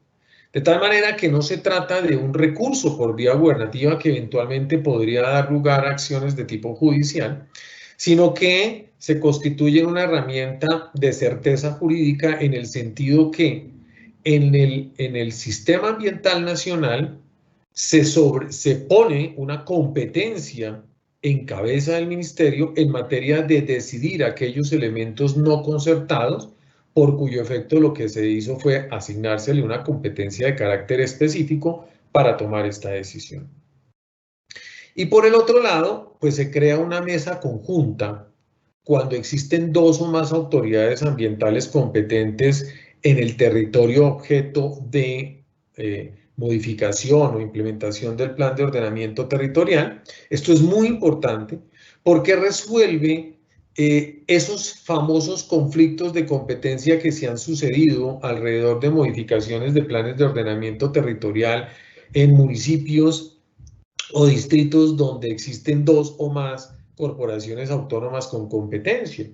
De tal manera que no se trata de un recurso por vía gubernativa que eventualmente podría dar lugar a acciones de tipo judicial, sino que se constituye una herramienta de certeza jurídica en el sentido que en el sistema ambiental nacional se pone una competencia en cabeza del ministerio en materia de decidir aquellos elementos no concertados, por cuyo efecto lo que se hizo fue asignársele una competencia de carácter específico para tomar esta decisión. Y por el otro lado, pues se crea una mesa conjunta cuando existen dos o más autoridades ambientales competentes en el territorio objeto de modificación o implementación del plan de ordenamiento territorial. Esto es muy importante porque resuelve esos famosos conflictos de competencia que se han sucedido alrededor de modificaciones de planes de ordenamiento territorial en municipios o distritos donde existen dos o más corporaciones autónomas con competencia.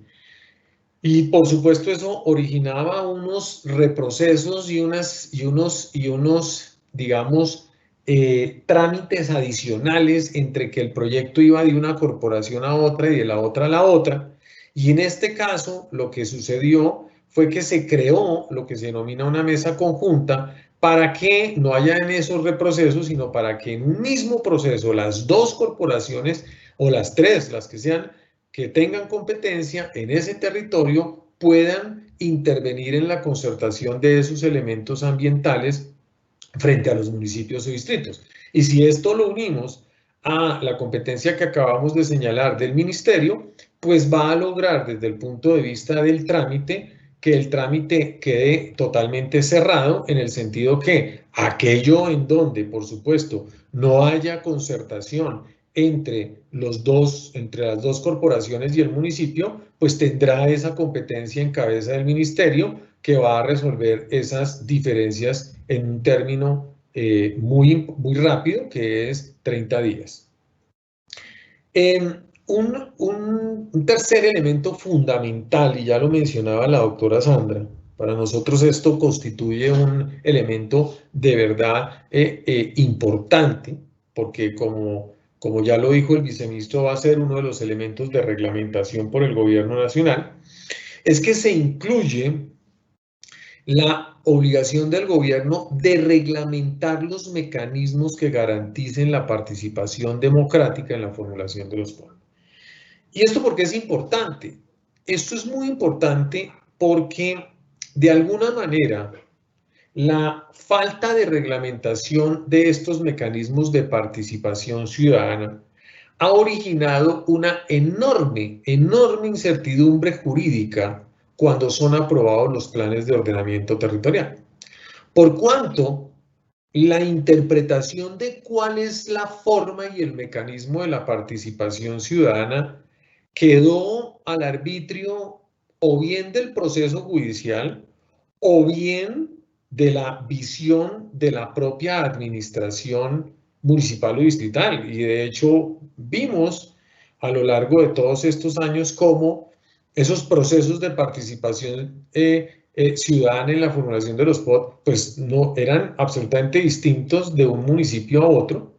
Y por supuesto eso originaba unos reprocesos y unos digamos, trámites adicionales entre que el proyecto iba de una corporación a otra y de la otra a la otra. Y en este caso, lo que sucedió fue que se creó lo que se denomina una mesa conjunta para que no haya en esos reprocesos, sino para que en un mismo proceso las dos corporaciones o las tres, las que sean, que tengan competencia en ese territorio, puedan intervenir en la concertación de esos elementos ambientales frente a los municipios o distritos. Y si esto lo unimos a la competencia que acabamos de señalar del ministerio, pues va a lograr desde el punto de vista del trámite que el trámite quede totalmente cerrado, en el sentido que aquello en donde, por supuesto, no haya concertación entre las dos corporaciones y el municipio, pues tendrá esa competencia en cabeza del ministerio que va a resolver esas diferencias en un término muy rápido, que es 30 días. Un tercer elemento fundamental, y ya lo mencionaba la doctora Sandra, para nosotros esto constituye un elemento de verdad importante, porque como ya lo dijo el viceministro, va a ser uno de los elementos de reglamentación por el gobierno nacional, es que se incluye la obligación del gobierno de reglamentar los mecanismos que garanticen la participación democrática en la formulación de los planes. ¿Y esto por qué es importante? Esto es muy importante porque, de alguna manera, la falta de reglamentación de estos mecanismos de participación ciudadana ha originado una enorme incertidumbre jurídica cuando son aprobados los planes de ordenamiento territorial. Por cuanto la interpretación de cuál es la forma y el mecanismo de la participación ciudadana quedó al arbitrio o bien del proceso judicial o bien de la visión de la propia administración municipal o distrital. Y de hecho vimos a lo largo de todos estos años cómo esos procesos de participación ciudadana en la formulación de los POT pues no eran absolutamente distintos de un municipio a otro.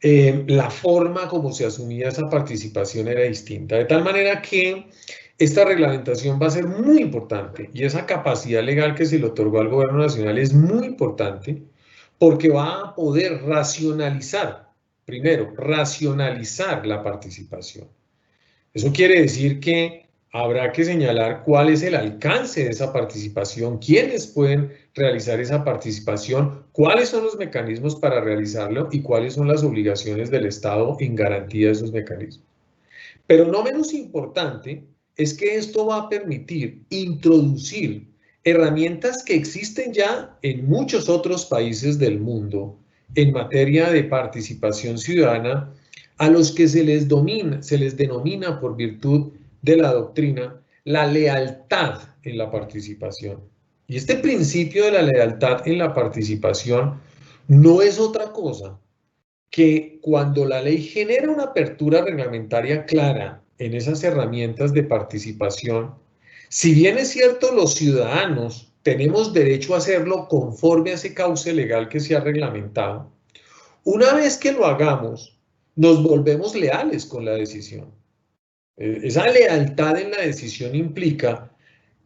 La forma como se asumía esa participación era distinta, de tal manera que esta reglamentación va a ser muy importante, y esa capacidad legal que se le otorgó al gobierno nacional es muy importante porque va a poder racionalizar, primero, racionalizar la participación. Eso quiere decir que habrá que señalar cuál es el alcance de esa participación, quiénes pueden realizar esa participación, cuáles son los mecanismos para realizarlo y cuáles son las obligaciones del Estado en garantía de esos mecanismos. Pero no menos importante es que esto va a permitir introducir herramientas que existen ya en muchos otros países del mundo en materia de participación ciudadana, a los que se les denomina por virtud de la doctrina la lealtad en la participación. Y este principio de la lealtad en la participación no es otra cosa que cuando la ley genera una apertura reglamentaria clara en esas herramientas de participación, si bien es cierto los ciudadanos tenemos derecho a hacerlo conforme a ese cauce legal que se ha reglamentado, una vez que lo hagamos, nos volvemos leales con la decisión. Esa lealtad en la decisión implica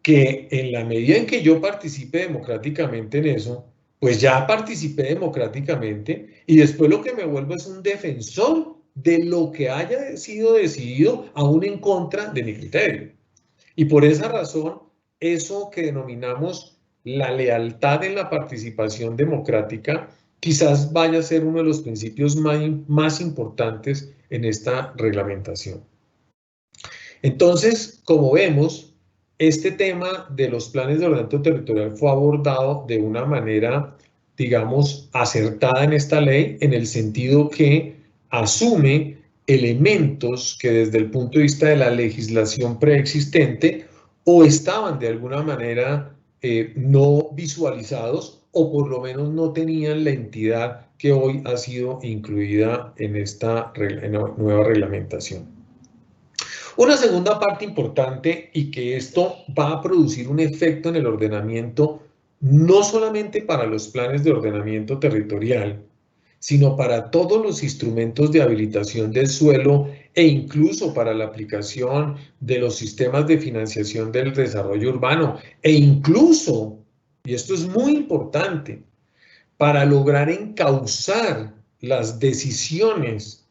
que en la medida en que yo participe democráticamente en eso, pues ya participé democráticamente y después lo que me vuelvo es un defensor de lo que haya sido decidido, aún en contra de mi criterio. Y por esa razón, eso que denominamos la lealtad en la participación democrática, quizás vaya a ser uno de los principios más importantes en esta reglamentación. Entonces, como vemos, este tema de los planes de ordenamiento territorial fue abordado de una manera, digamos, acertada en esta ley, en el sentido que asume elementos que desde el punto de vista de la legislación preexistente o estaban de alguna manera no visualizados o por lo menos no tenían la entidad que hoy ha sido incluida en esta nueva reglamentación. Una segunda parte importante, y que esto va a producir un efecto en el ordenamiento, no solamente para los planes de ordenamiento territorial, sino para todos los instrumentos de habilitación del suelo e incluso para la aplicación de los sistemas de financiación del desarrollo urbano e incluso, y esto es muy importante, para lograr encauzar las decisiones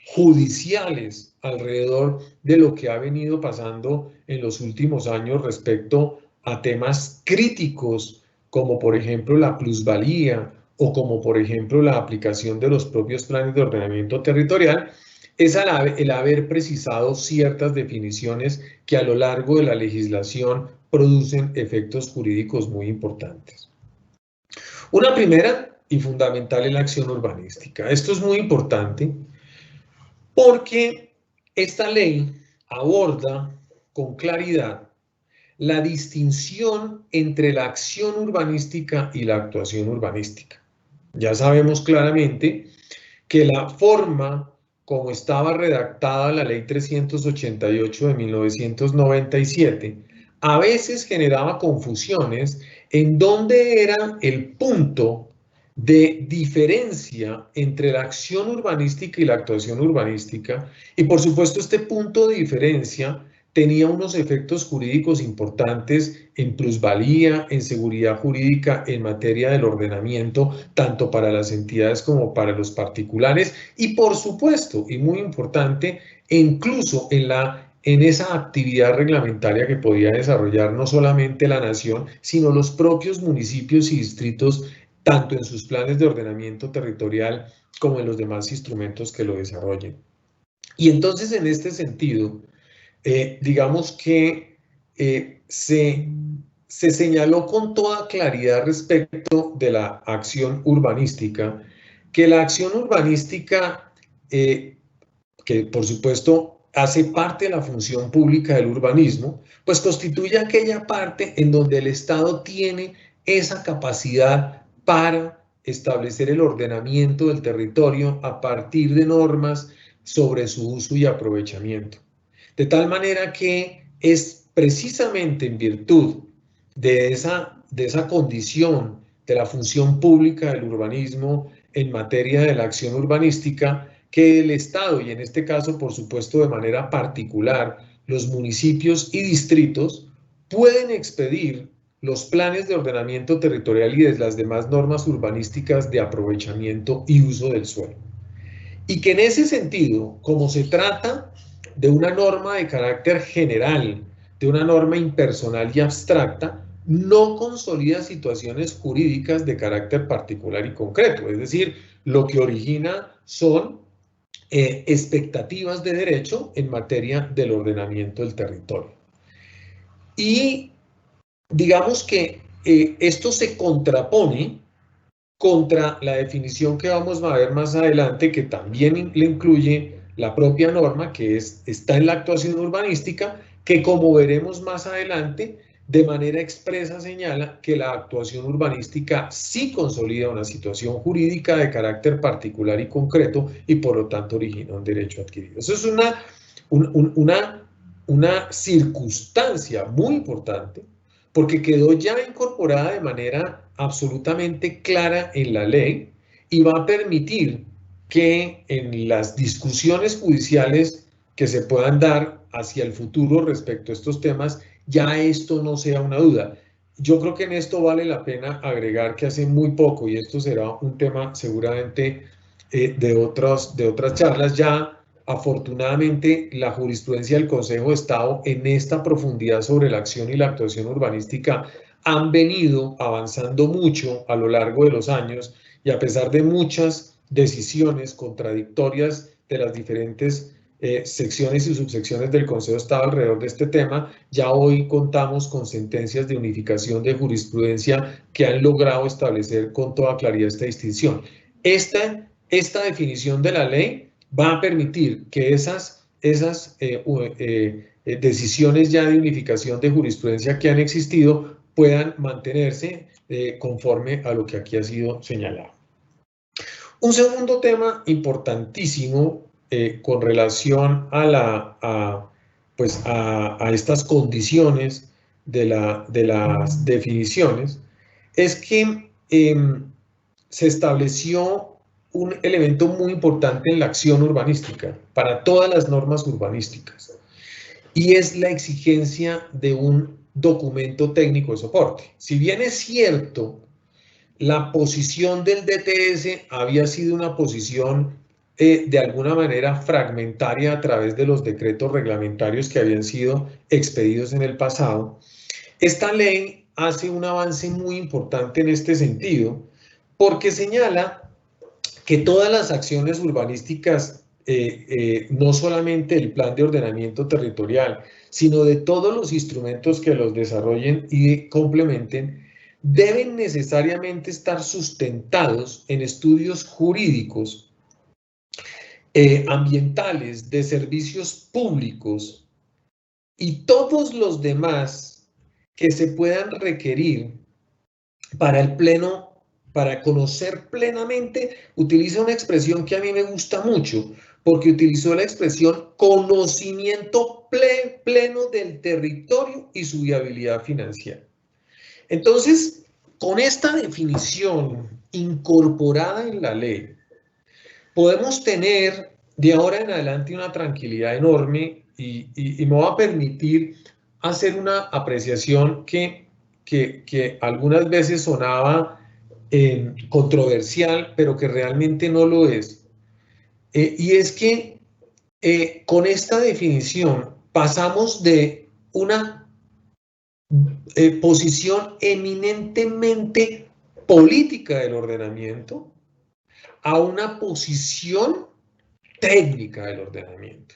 judiciales alrededor de lo que ha venido pasando en los últimos años respecto a temas críticos como por ejemplo la plusvalía o como por ejemplo la aplicación de los propios planes de ordenamiento territorial, es el haber precisado ciertas definiciones que a lo largo de la legislación producen efectos jurídicos muy importantes. Una primera y fundamental es la acción urbanística. Esto es muy importante porque esta ley aborda con claridad la distinción entre la acción urbanística y la actuación urbanística. Ya sabemos claramente que la forma como estaba redactada la Ley 388 de 1997 a veces generaba confusiones en dónde era el punto de diferencia entre la acción urbanística y la actuación urbanística, y por supuesto este punto de diferencia tenía unos efectos jurídicos importantes en plusvalía, en seguridad jurídica, en materia del ordenamiento, tanto para las entidades como para los particulares, y por supuesto, y muy importante, incluso en esa actividad reglamentaria que podía desarrollar no solamente la nación, sino los propios municipios y distritos, tanto en sus planes de ordenamiento territorial como en los demás instrumentos que lo desarrollen. Y entonces, en este sentido, digamos que se señaló con toda claridad respecto de la acción urbanística, que la acción urbanística, que por supuesto hace parte de la función pública del urbanismo, pues constituye aquella parte en donde el Estado tiene esa capacidad para establecer el ordenamiento del territorio a partir de normas sobre su uso y aprovechamiento. De tal manera que es precisamente en virtud de esa condición de la función pública del urbanismo en materia de la acción urbanística que el Estado, y en este caso por supuesto de manera particular los municipios y distritos, pueden expedir los planes de ordenamiento territorial y de las demás normas urbanísticas de aprovechamiento y uso del suelo. Y que en ese sentido, como se trata de una norma de carácter general, de una norma impersonal y abstracta, no consolida situaciones jurídicas de carácter particular y concreto. Es decir, lo que origina son expectativas de derecho en materia del ordenamiento del territorio. Y digamos que esto se contrapone contra la definición que vamos a ver más adelante, que también le incluye la propia norma, que está en la actuación urbanística, que como veremos más adelante, de manera expresa señala que la actuación urbanística sí consolida una situación jurídica de carácter particular y concreto y por lo tanto origina un derecho adquirido. Eso es una circunstancia muy importante porque quedó ya incorporada de manera absolutamente clara en la ley y va a permitir que en las discusiones judiciales que se puedan dar hacia el futuro respecto a estos temas, ya esto no sea una duda. Yo creo que en esto vale la pena agregar que hace muy poco, y esto será un tema seguramente de otras charlas, ya afortunadamente la jurisprudencia del Consejo de Estado en esta profundidad sobre la acción y la actuación urbanística han venido avanzando mucho a lo largo de los años y a pesar de muchas decisiones contradictorias de las diferentes secciones y subsecciones del Consejo de Estado alrededor de este tema, ya hoy contamos con sentencias de unificación de jurisprudencia que han logrado establecer con toda claridad esta distinción. Esta definición de la ley va a permitir que esas decisiones ya de unificación de jurisprudencia que han existido puedan mantenerse conforme a lo que aquí ha sido señalado. Un segundo tema importantísimo con relación a estas condiciones de las definiciones es que se estableció un elemento muy importante en la acción urbanística, para todas las normas urbanísticas, y es la exigencia de un documento técnico de soporte. Si bien es cierto, la posición del DTS había sido una posición de alguna manera fragmentaria a través de los decretos reglamentarios que habían sido expedidos en el pasado, esta ley hace un avance muy importante en este sentido, porque señala que todas las acciones urbanísticas, no solamente el plan de ordenamiento territorial, sino de todos los instrumentos que los desarrollen y complementen, deben necesariamente estar sustentados en estudios jurídicos, ambientales, de servicios públicos y todos los demás que se puedan requerir para el pleno, para conocer plenamente. Utiliza una expresión que a mí me gusta mucho, porque utilizó la expresión conocimiento pleno del territorio y su viabilidad financiera. Entonces, con esta definición incorporada en la ley, podemos tener de ahora en adelante una tranquilidad enorme y me va a permitir hacer una apreciación que algunas veces sonaba controversial, pero que realmente no lo es. Y es que con esta definición pasamos de una posición eminentemente política del ordenamiento a una posición técnica del ordenamiento.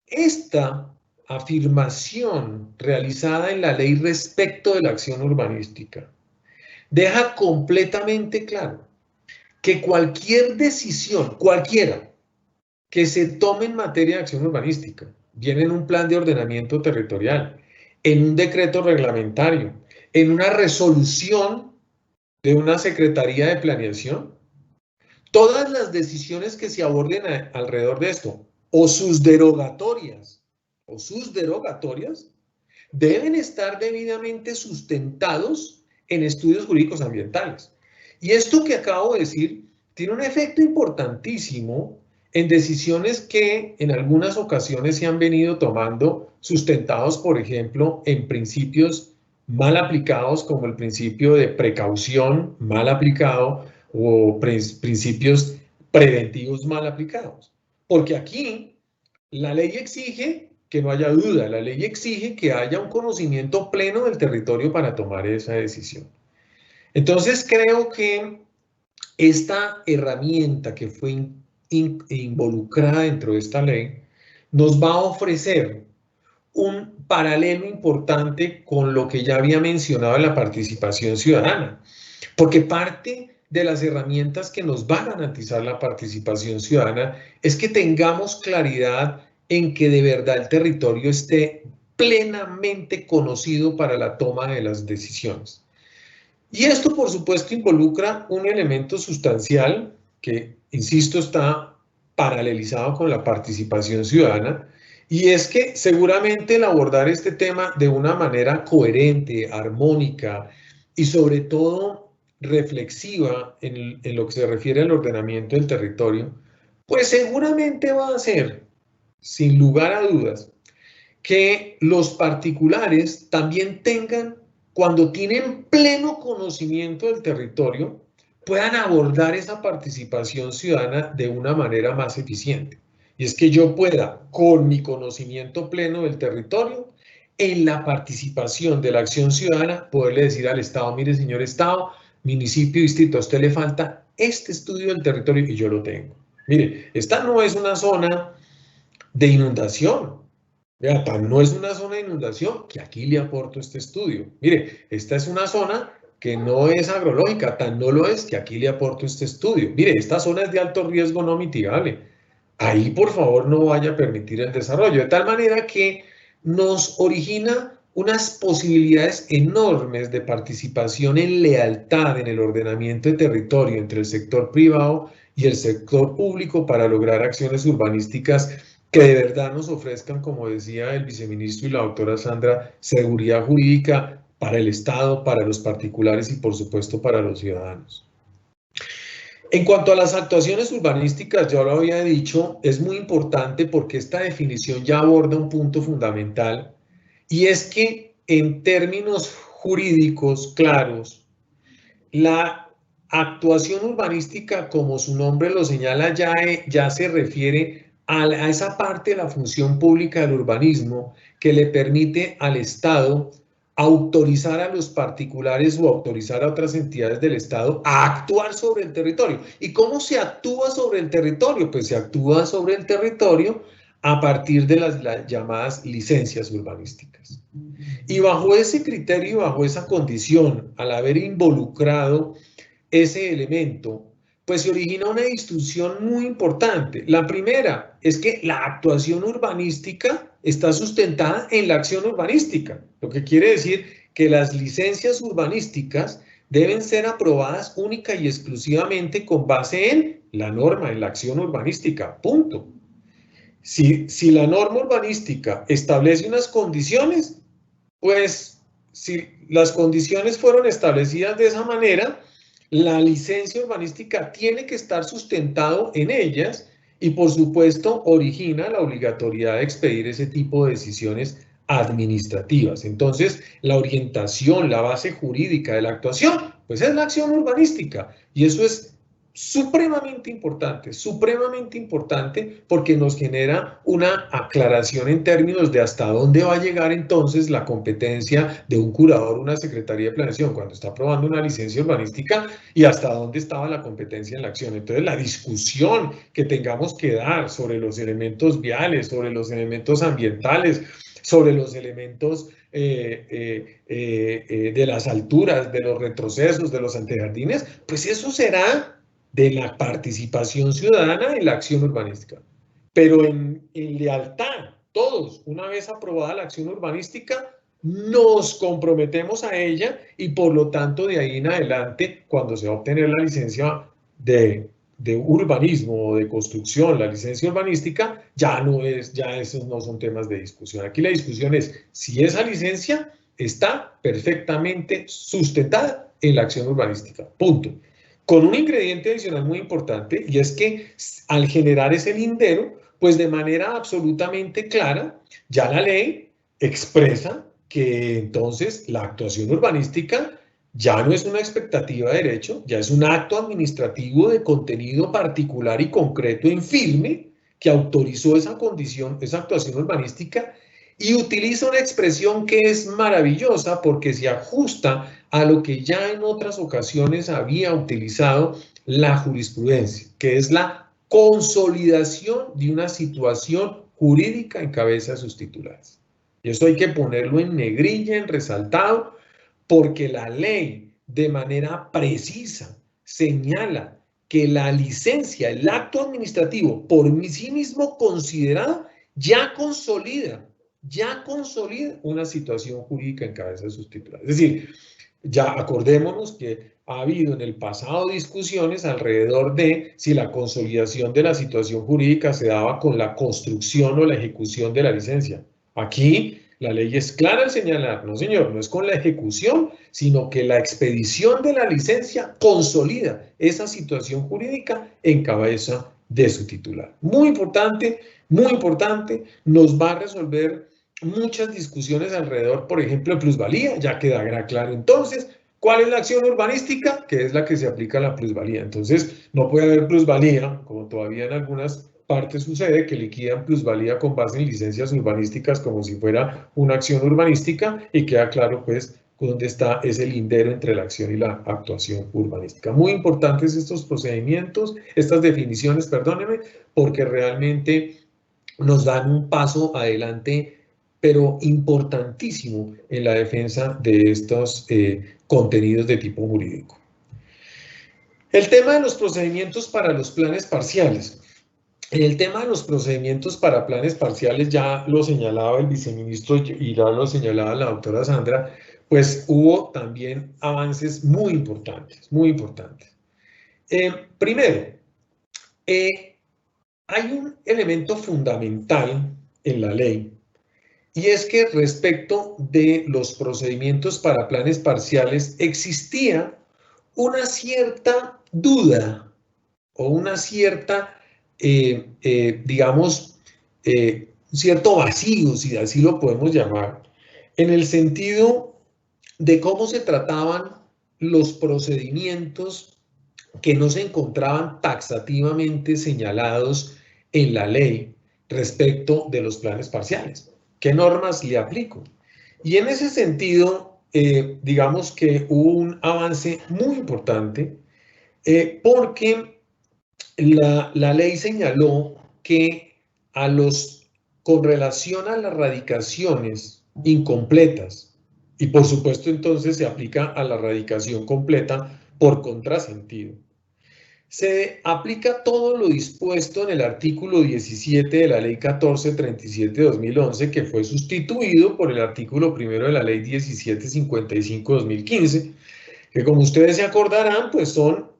Esta afirmación realizada en la ley respecto de la acción urbanística deja completamente claro que cualquier decisión, cualquiera, que se tome en materia de acción urbanística, bien en un plan de ordenamiento territorial, en un decreto reglamentario, en una resolución de una secretaría de planeación, todas las decisiones que se aborden alrededor de esto, o sus derogatorias, deben estar debidamente sustentados en estudios jurídicos ambientales. Y esto que acabo de decir tiene un efecto importantísimo en decisiones que en algunas ocasiones se han venido tomando, sustentados, por ejemplo, en principios mal aplicados, como el principio de precaución mal aplicado, o principios preventivos mal aplicados. Porque aquí la ley exige que no haya duda, la ley exige que haya un conocimiento pleno del territorio para tomar esa decisión. Entonces creo que esta herramienta que fue involucrada dentro de esta ley nos va a ofrecer un paralelo importante con lo que ya había mencionado en la participación ciudadana, porque parte de las herramientas que nos va a garantizar la participación ciudadana es que tengamos claridad en que de verdad el territorio esté plenamente conocido para la toma de las decisiones. Y esto, por supuesto, involucra un elemento sustancial que, insisto, está paralelizado con la participación ciudadana, y es que seguramente el abordar este tema de una manera coherente, armónica y sobre todo reflexiva en lo que se refiere al ordenamiento del territorio, pues seguramente va a hacer, sin lugar a dudas, que los particulares también tengan, cuando tienen pleno conocimiento del territorio, puedan abordar esa participación ciudadana de una manera más eficiente. Y es que yo pueda, con mi conocimiento pleno del territorio, en la participación de la acción ciudadana, poderle decir al Estado: mire, señor Estado, municipio, distrito, a usted le falta este estudio del territorio y yo lo tengo. Mire, esta no es una zona de inundación. Vea, tan no es una zona de inundación que aquí le aporto este estudio. Mire, esta es una zona que no es agrológica, tan no lo es que aquí le aporto este estudio. Mire, esta zona es de alto riesgo no mitigable. Ahí, por favor, no vaya a permitir el desarrollo. De tal manera que nos origina unas posibilidades enormes de participación en lealtad en el ordenamiento de territorio entre el sector privado y el sector público para lograr acciones urbanísticas que de verdad nos ofrezcan, como decía el viceministro y la doctora Sandra, seguridad jurídica para el Estado, para los particulares y por supuesto para los ciudadanos. En cuanto a las actuaciones urbanísticas, ya lo había dicho, es muy importante porque esta definición ya aborda un punto fundamental, y es que en términos jurídicos claros, la actuación urbanística, como su nombre lo señala, ya se refiere a esa parte de la función pública del urbanismo que le permite al Estado autorizar a los particulares o autorizar a otras entidades del Estado a actuar sobre el territorio. ¿Y cómo se actúa sobre el territorio? Pues se actúa sobre el territorio a partir de las llamadas licencias urbanísticas. Y bajo ese criterio, bajo esa condición, al haber involucrado ese elemento, pues se origina una distinción muy importante. La primera es que la actuación urbanística está sustentada en la acción urbanística, lo que quiere decir que las licencias urbanísticas deben ser aprobadas única y exclusivamente con base en la norma, en la acción urbanística, punto. Si la norma urbanística establece unas condiciones, pues si las condiciones fueron establecidas de esa manera, la licencia urbanística tiene que estar sustentado en ellas y, por supuesto, origina la obligatoriedad de expedir ese tipo de decisiones administrativas. Entonces, la orientación, la base jurídica de la actuación, pues es la acción urbanística, y eso es supremamente importante porque nos genera una aclaración en términos de hasta dónde va a llegar entonces la competencia de un curador, una secretaría de planeación cuando está aprobando una licencia urbanística, y hasta dónde estaba la competencia en la acción. Entonces la discusión que tengamos que dar sobre los elementos viales, sobre los elementos ambientales, sobre los elementos de las alturas, de los retrocesos, de los antejardines, pues eso será de la participación ciudadana en la acción urbanística. Pero en lealtad, todos, una vez aprobada la acción urbanística, nos comprometemos a ella, y por lo tanto de ahí en adelante, cuando se va a obtener la licencia de urbanismo o de construcción, la licencia urbanística, ya esos no son temas de discusión. Aquí la discusión es si esa licencia está perfectamente sustentada en la acción urbanística, punto. Con un ingrediente adicional muy importante, y es que al generar ese lindero, pues de manera absolutamente clara, ya la ley expresa que entonces la actuación urbanística ya no es una expectativa de derecho, ya es un acto administrativo de contenido particular y concreto en firme que autorizó esa condición, esa actuación urbanística, y utiliza una expresión que es maravillosa porque se ajusta a lo que ya en otras ocasiones había utilizado la jurisprudencia, que es la consolidación de una situación jurídica en cabeza de sus titulares. Y eso hay que ponerlo en negrilla, en resaltado, porque la ley de manera precisa señala que la licencia, el acto administrativo por sí mismo considerado, ya consolida una situación jurídica en cabeza de sus titulares. Es decir, ya acordémonos que ha habido en el pasado discusiones alrededor de si la consolidación de la situación jurídica se daba con la construcción o la ejecución de la licencia. Aquí la ley es clara al señalar, no señor, no es con la ejecución, sino que la expedición de la licencia consolida esa situación jurídica en cabeza de su titular. Muy importante, nos va a resolver muchas discusiones alrededor, por ejemplo, de plusvalía. Ya quedará claro entonces cuál es la acción urbanística, que es la que se aplica a la plusvalía. Entonces, no puede haber plusvalía, como todavía en algunas partes sucede, que liquidan plusvalía con base en licencias urbanísticas como si fuera una acción urbanística, y queda claro, pues, dónde está ese lindero entre la acción y la actuación urbanística. Muy importantes estos procedimientos, estas definiciones, perdónenme, porque realmente nos dan un paso adelante, pero importantísimo en la defensa de estos contenidos de tipo jurídico. El tema de los procedimientos para los planes parciales. El tema de los procedimientos para planes parciales ya lo señalaba el viceministro y ya lo señalaba la doctora Sandra, pues hubo también avances muy importantes, muy importantes. Primero, hay un elemento fundamental en la ley, y es que respecto de los procedimientos para planes parciales existía una cierta duda o una cierta, digamos, un cierto vacío, si así lo podemos llamar, en el sentido de cómo se trataban los procedimientos que no se encontraban taxativamente señalados en la ley respecto de los planes parciales. ¿Qué normas le aplico? Y en ese sentido, digamos que hubo un avance muy importante porque la ley señaló que con relación a las radicaciones incompletas, y por supuesto entonces se aplica a la radicación completa por contrasentido, se aplica todo lo dispuesto en el artículo 17 de la Ley 1437 de 2011, que fue sustituido por el artículo 1 de la Ley 1755 de 2015, que como ustedes se acordarán, pues son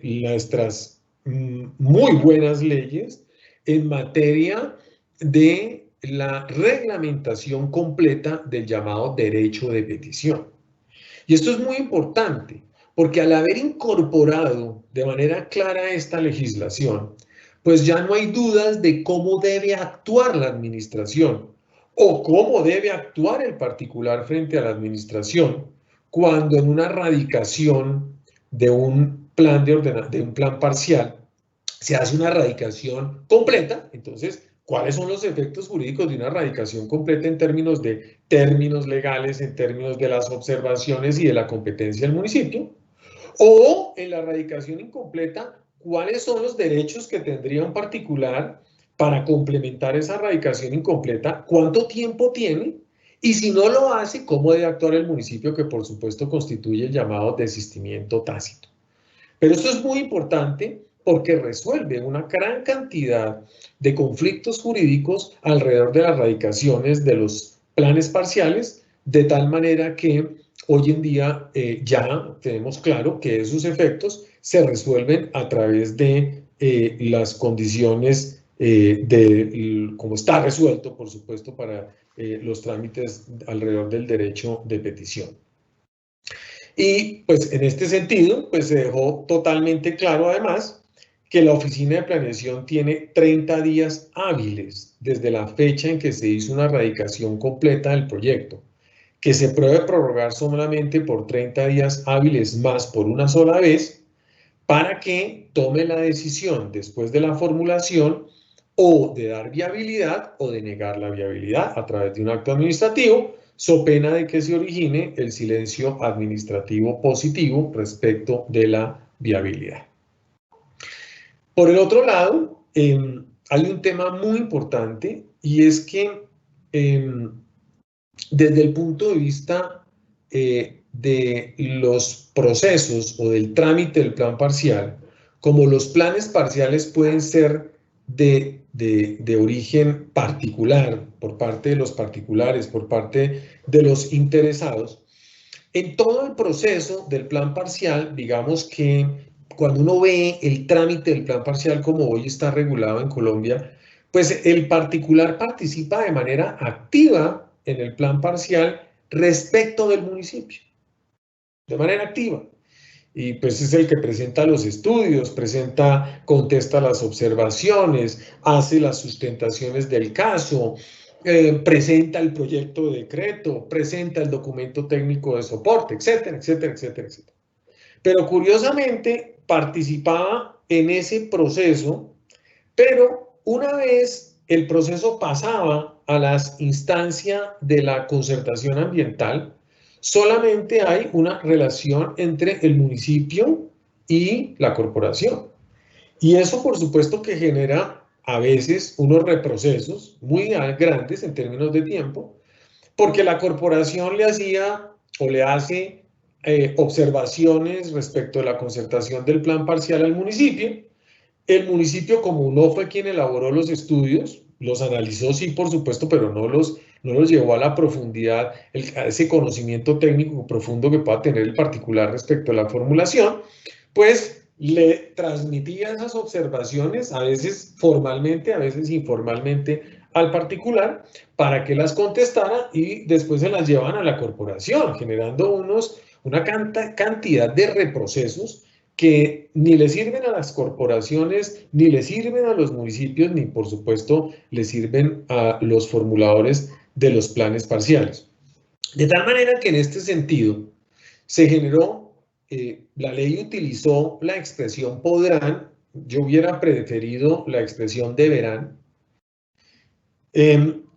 nuestras muy buenas leyes en materia de la reglamentación completa del llamado derecho de petición. Y esto es muy importante, porque al haber incorporado de manera clara esta legislación, pues ya no hay dudas de cómo debe actuar la administración o cómo debe actuar el particular frente a la administración cuando en una radicación de un plan de un plan parcial se hace una radicación completa. Entonces, ¿cuáles son los efectos jurídicos de una radicación completa en términos de términos legales, en términos de las observaciones y de la competencia del municipio? O en la radicación incompleta, ¿cuáles son los derechos que tendría un particular para complementar esa radicación incompleta? ¿Cuánto tiempo tiene? Y si no lo hace, ¿cómo debe actuar el municipio, que por supuesto constituye el llamado desistimiento tácito? Pero esto es muy importante porque resuelve una gran cantidad de conflictos jurídicos alrededor de las radicaciones de los planes parciales, de tal manera que hoy en día ya tenemos claro que esos efectos se resuelven a través de las condiciones como está resuelto, por supuesto, para los trámites alrededor del derecho de petición. Y pues en este sentido, pues se dejó totalmente claro además que la Oficina de Planeación tiene 30 días hábiles desde la fecha en que se hizo una radicación completa del proyecto, que se puede prorrogar solamente por 30 días hábiles más por una sola vez, para que tome la decisión después de la formulación o de dar viabilidad o de negar la viabilidad a través de un acto administrativo, so pena de que se origine el silencio administrativo positivo respecto de la viabilidad. Por el otro lado, hay un tema muy importante, y es que desde el punto de vista de los procesos o del trámite del plan parcial, como los planes parciales pueden ser de origen particular, por parte de los particulares, por parte de los interesados, en todo el proceso del plan parcial, digamos que cuando uno ve el trámite del plan parcial como hoy está regulado en Colombia, pues el particular participa de manera activa en el plan parcial respecto del municipio, de manera activa. Y pues es el que presenta los estudios, contesta las observaciones, hace las sustentaciones del caso, presenta el proyecto de decreto, presenta el documento técnico de soporte, etcétera, etcétera, etcétera, etcétera. Pero curiosamente participaba en ese proceso, pero una vez el proceso pasaba a las instancias de la concertación ambiental, solamente hay una relación entre el municipio y la corporación. Y eso, por supuesto, que genera a veces unos reprocesos muy grandes en términos de tiempo, porque la corporación le hacía o le hace observaciones respecto de la concertación del plan parcial al municipio. El municipio, como no fue quien elaboró los estudios, los analizó, sí, por supuesto, pero no los llevó a la profundidad, a ese conocimiento técnico profundo que pueda tener el particular respecto a la formulación, pues le transmitía esas observaciones, a veces formalmente, a veces informalmente, al particular, para que las contestara y después se las llevan a la corporación, generando una cantidad de reprocesos que ni le sirven a las corporaciones, ni le sirven a los municipios, ni por supuesto le sirven a los formuladores de los planes parciales. De tal manera que en este sentido se generó, la ley utilizó la expresión podrán, yo hubiera preferido la expresión deberán.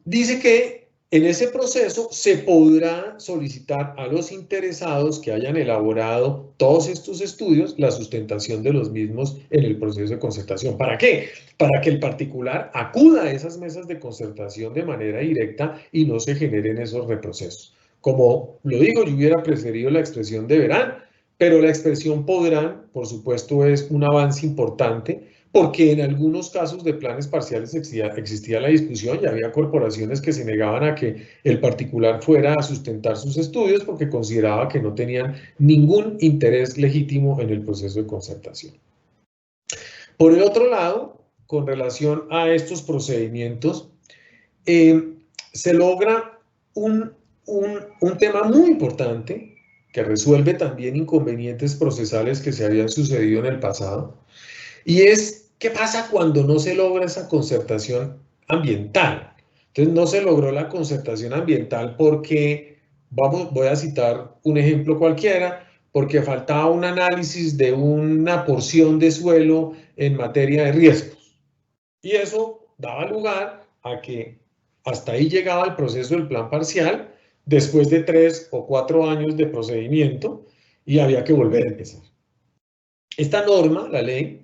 Dice que en ese proceso se podrá solicitar a los interesados que hayan elaborado todos estos estudios la sustentación de los mismos en el proceso de concertación. ¿Para qué? Para que el particular acuda a esas mesas de concertación de manera directa y no se generen esos reprocesos. Como lo digo, yo hubiera preferido la expresión deberán, pero la expresión podrán, por supuesto, es un avance importante, porque en algunos casos de planes parciales existía la discusión y había corporaciones que se negaban a que el particular fuera a sustentar sus estudios porque consideraba que no tenían ningún interés legítimo en el proceso de concertación. Por el otro lado, con relación a estos procedimientos, se logra un tema muy importante que resuelve también inconvenientes procesales que se habían sucedido en el pasado, y es ¿qué pasa cuando no se logra esa concertación ambiental? Entonces no se logró la concertación ambiental porque, voy a citar un ejemplo cualquiera, porque faltaba un análisis de una porción de suelo en materia de riesgos, y eso daba lugar a que hasta ahí llegaba el proceso del plan parcial, después de 3 o 4 años de procedimiento, y había que volver a empezar. Esta norma, la ley,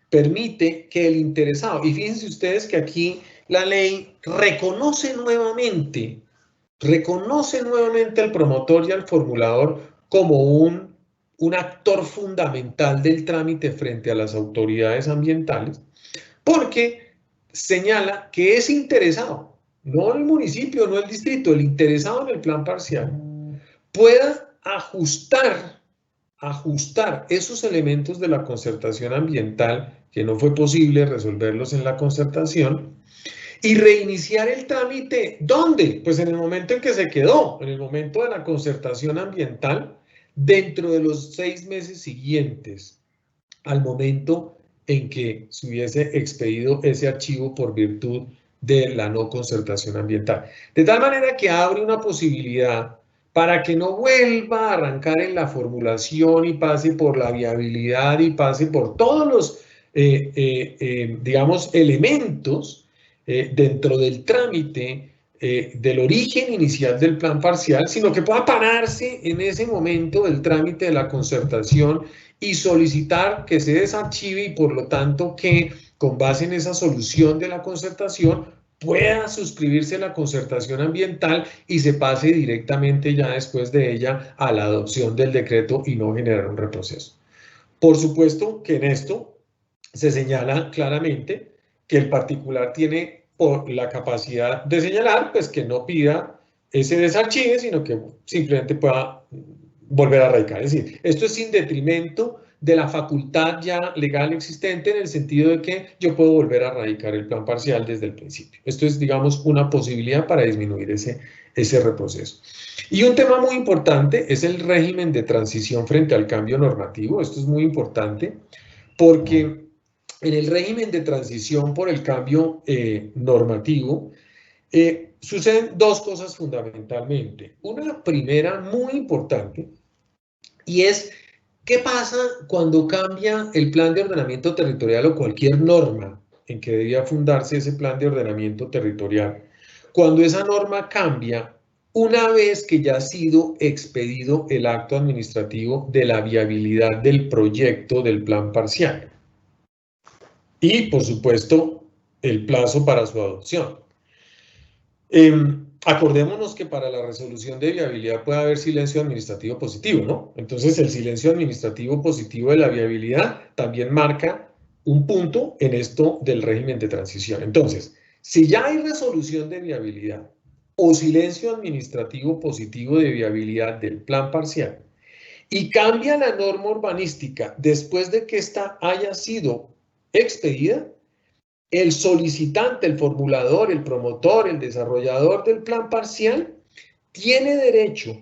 permite que el interesado, y fíjense ustedes que aquí la ley reconoce nuevamente al promotor y al formulador como un actor fundamental del trámite frente a las autoridades ambientales, porque señala que ese interesado, no el municipio, no el distrito, el interesado en el plan parcial, pueda ajustar esos elementos de la concertación ambiental que no fue posible resolverlos en la concertación y reiniciar el trámite. ¿Dónde? Pues en el momento en que se quedó, en el momento de la concertación ambiental, dentro de los 6 meses siguientes al momento en que se hubiese expedido ese archivo por virtud de la no concertación ambiental. De tal manera que abre una posibilidad para que no vuelva a arrancar en la formulación y pase por la viabilidad y pase por todos los, digamos, elementos dentro del trámite del origen inicial del plan parcial, sino que pueda pararse en ese momento del trámite de la concertación y solicitar que se desarchive y por lo tanto que con base en esa solución de la concertación pueda suscribirse la concertación ambiental y se pase directamente ya después de ella a la adopción del decreto y no generar un retroceso. Por supuesto que en esto se señala claramente que el particular tiene por la capacidad de señalar, pues que no pida ese desarchive, sino que simplemente pueda volver a radicar. Es decir, esto es sin detrimento de la facultad ya legal existente en el sentido de que yo puedo volver a radicar el plan parcial desde el principio. Esto es, digamos, una posibilidad para disminuir ese reproceso. Y un tema muy importante es el régimen de transición frente al cambio normativo. Esto es muy importante porque en el régimen de transición por el cambio normativo suceden 2 cosas fundamentalmente. Una primera muy importante y es ¿qué pasa cuando cambia el plan de ordenamiento territorial o cualquier norma en que debía fundarse ese plan de ordenamiento territorial? Cuando esa norma cambia una vez que ya ha sido expedido el acto administrativo de la viabilidad del proyecto del plan parcial. Y, por supuesto, el plazo para su adopción. Acordémonos que para la resolución de viabilidad puede haber silencio administrativo positivo, ¿no? Entonces, el silencio administrativo positivo de la viabilidad también marca un punto en esto del régimen de transición. Entonces, si ya hay resolución de viabilidad o silencio administrativo positivo de viabilidad del plan parcial y cambia la norma urbanística después de que ésta haya sido expedida, el solicitante, el formulador, el promotor, el desarrollador del plan parcial tiene derecho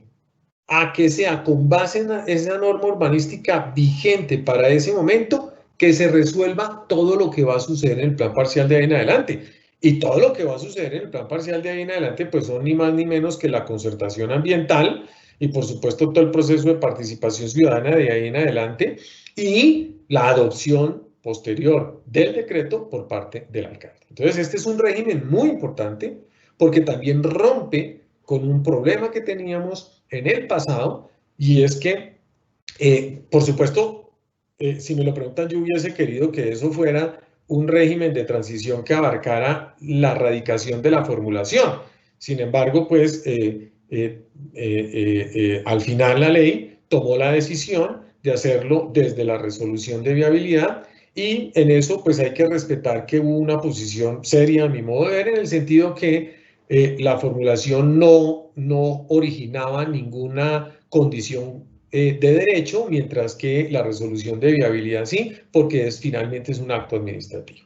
a que sea con base en esa norma urbanística vigente para ese momento que se resuelva todo lo que va a suceder en el plan parcial de ahí en adelante. Y todo lo que va a suceder en el plan parcial de ahí en adelante, pues son ni más ni menos que la concertación ambiental y por supuesto todo el proceso de participación ciudadana de ahí en adelante y la adopción posterior del decreto por parte del alcalde. Entonces este es un régimen muy importante porque también rompe con un problema que teníamos en el pasado y es que, por supuesto, si me lo preguntan, yo hubiese querido que eso fuera un régimen de transición que abarcara la radicación de la formulación. Sin embargo, pues al final la ley tomó la decisión de hacerlo desde la resolución de viabilidad y en eso pues hay que respetar que hubo una posición seria a mi modo de ver en el sentido que la formulación no originaba ninguna condición de derecho, mientras que la resolución de viabilidad sí, porque finalmente es un acto administrativo.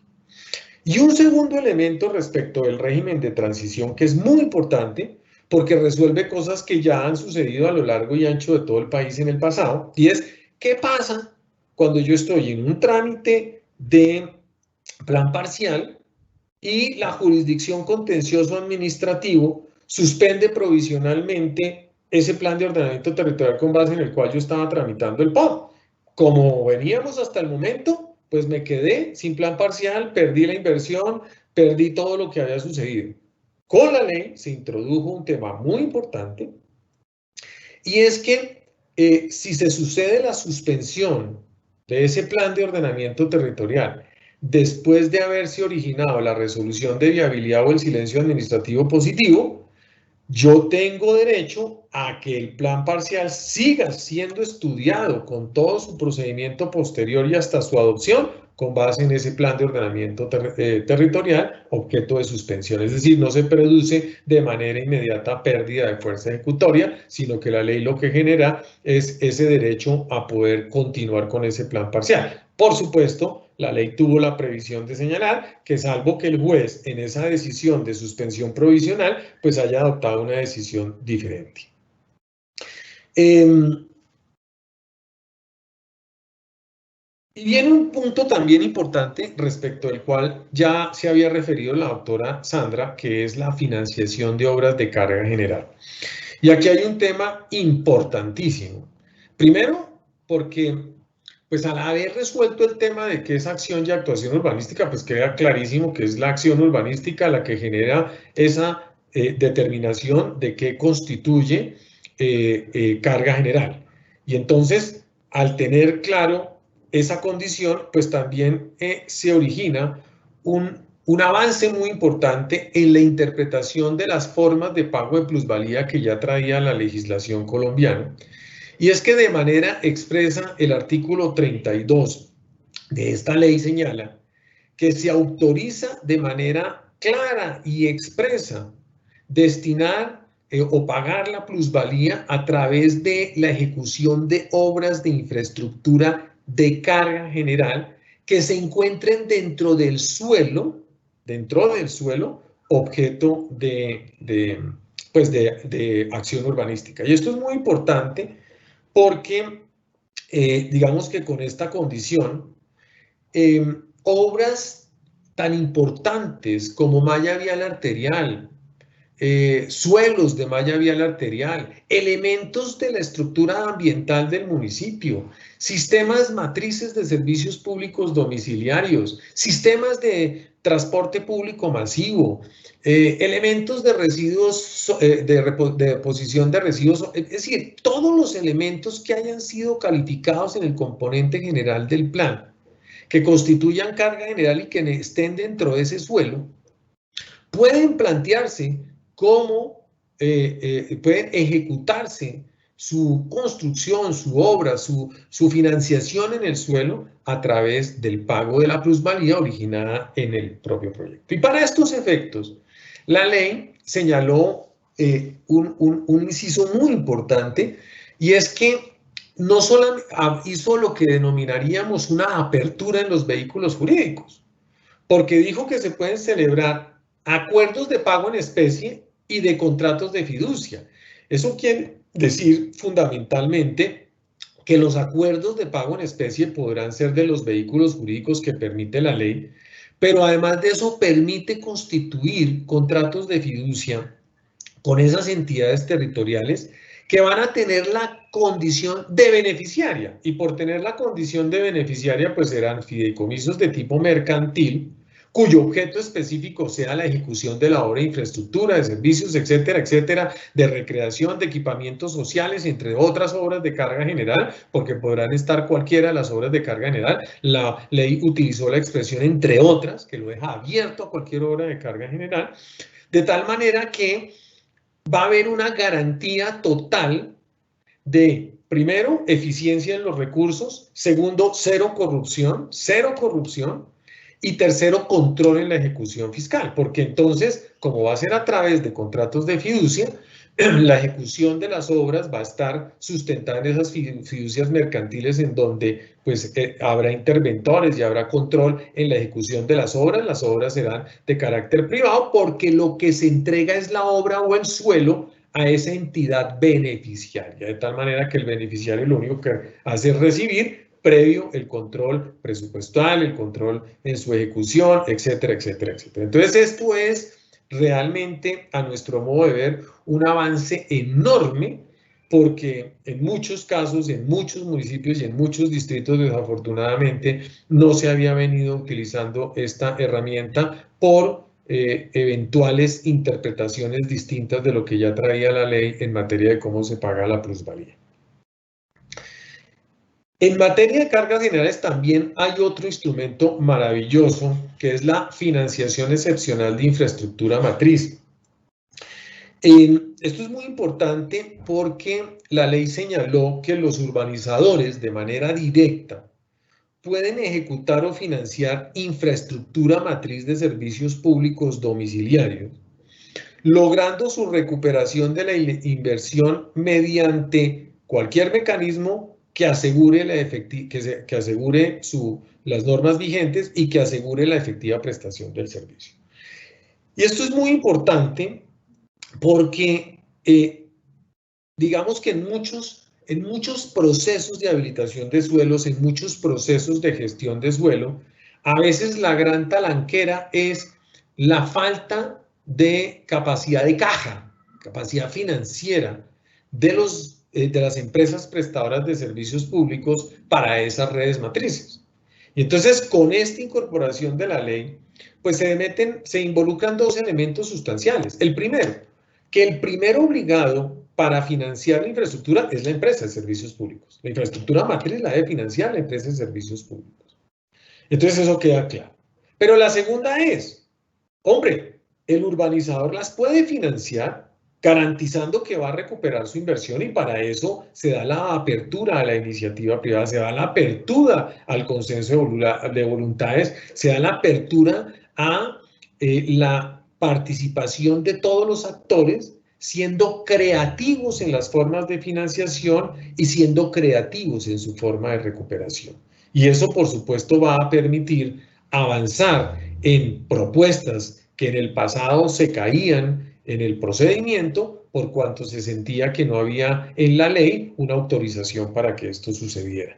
Y un segundo elemento respecto del régimen de transición que es muy importante, porque resuelve cosas que ya han sucedido a lo largo y ancho de todo el país en el pasado, y es, ¿qué pasa cuando yo estoy en un trámite de plan parcial y la jurisdicción contencioso administrativo suspende provisionalmente ese plan de ordenamiento territorial con base en el cual yo estaba tramitando el POD? Como veníamos hasta el momento, pues me quedé sin plan parcial, perdí la inversión, perdí todo lo que había sucedido. Con la ley se introdujo un tema muy importante y es que si se sucede la suspensión de ese plan de ordenamiento territorial después de haberse originado la resolución de viabilidad o el silencio administrativo positivo, yo tengo derecho a que el plan parcial siga siendo estudiado con todo su procedimiento posterior y hasta su adopción con base en ese plan de ordenamiento territorial objeto de suspensión. Es decir, no se produce de manera inmediata pérdida de fuerza ejecutoria, sino que la ley lo que genera es ese derecho a poder continuar con ese plan parcial. Por supuesto, la ley tuvo la previsión de señalar que salvo que el juez en esa decisión de suspensión provisional pues haya adoptado una decisión diferente. Y viene un punto también importante respecto al cual ya se había referido la doctora Sandra, que es la financiación de obras de carga general. Y aquí hay un tema importantísimo. Primero, porque pues al haber resuelto el tema de qué es acción y actuación urbanística, pues queda clarísimo que es la acción urbanística la que genera esa determinación de qué constituye carga general. Y entonces, al tener claro esa condición, pues también se origina un avance muy importante en la interpretación de las formas de pago de plusvalía que ya traía la legislación colombiana. Y es que de manera expresa el artículo 32 de esta ley señala que se autoriza de manera clara y expresa destinar o pagar la plusvalía a través de la ejecución de obras de infraestructura de carga general que se encuentren dentro del suelo objeto de acción urbanística. Y esto es muy importante porque digamos que con esta condición, obras tan importantes como malla vial arterial, suelos de malla vial arterial, elementos de la estructura ambiental del municipio, sistemas matrices de servicios públicos domiciliarios, sistemas de transporte público masivo, elementos de residuos, de deposición de residuos, es decir, todos los elementos que hayan sido calificados en el componente general del plan, que constituyan carga general y que estén dentro de ese suelo, pueden plantearse cómo pueden ejecutarse su construcción, su obra, su financiación en el suelo a través del pago de la plusvalía originada en el propio proyecto. Y para estos efectos, la ley señaló un inciso muy importante y es que no solamente hizo lo que denominaríamos una apertura en los vehículos jurídicos, porque dijo que se pueden celebrar acuerdos de pago en especie y de contratos de fiducia. ¿Eso quiere decir fundamentalmente que los acuerdos de pago en especie podrán ser de los vehículos jurídicos que permite la ley, pero además de eso permite constituir contratos de fiducia con esas entidades territoriales que van a tener la condición de beneficiaria, y por tener la condición de beneficiaria pues serán fideicomisos de tipo mercantil, cuyo objeto específico sea la ejecución de la obra de infraestructura, de servicios, etcétera, etcétera, de recreación, de equipamientos sociales, entre otras obras de carga general, porque podrán estar cualquiera de las obras de carga general. La ley utilizó la expresión entre otras, que lo deja abierto a cualquier obra de carga general, de tal manera que va a haber una garantía total de, primero, eficiencia en los recursos, segundo, cero corrupción, y tercero, control en la ejecución fiscal, porque entonces, como va a ser a través de contratos de fiducia, la ejecución de las obras va a estar sustentada en esas fiducias mercantiles en donde pues habrá interventores y habrá control en la ejecución de las obras serán de carácter privado porque lo que se entrega es la obra o el suelo a esa entidad beneficiaria, de tal manera que el beneficiario lo único que hace es recibir previo el control presupuestal, el control en su ejecución, etcétera, etcétera, etcétera. Entonces esto es realmente, a nuestro modo de ver, un avance enorme porque en muchos casos, en muchos municipios y en muchos distritos, desafortunadamente, no se había venido utilizando esta herramienta por eventuales interpretaciones distintas de lo que ya traía la ley en materia de cómo se paga la plusvalía. En materia de cargas generales también hay otro instrumento maravilloso que es la financiación excepcional de infraestructura matriz. Esto es muy importante porque la ley señaló que los urbanizadores de manera directa pueden ejecutar o financiar infraestructura matriz de servicios públicos domiciliarios, logrando su recuperación de la inversión mediante cualquier mecanismo que asegure, las normas vigentes y que asegure la efectiva prestación del servicio. Y esto es muy importante porque digamos que en muchos procesos de habilitación de suelos, en muchos procesos de gestión de suelo, a veces la gran talanquera es la falta de capacidad de caja, capacidad financiera de las empresas prestadoras de servicios públicos para esas redes matrices. Y entonces, con esta incorporación de la ley, pues se involucran dos elementos sustanciales. El primero, que el primer obligado para financiar la infraestructura es la empresa de servicios públicos. La infraestructura matriz la debe financiar la empresa de servicios públicos. Entonces, eso queda claro. Pero la segunda es, hombre, el urbanizador las puede financiar garantizando que va a recuperar su inversión y para eso se da la apertura a la iniciativa privada, se da la apertura al consenso de voluntades, se da la apertura a la participación de todos los actores siendo creativos en las formas de financiación y siendo creativos en su forma de recuperación. Y eso, por supuesto, va a permitir avanzar en propuestas que en el pasado se caían en el procedimiento por cuanto se sentía que no había en la ley una autorización para que esto sucediera.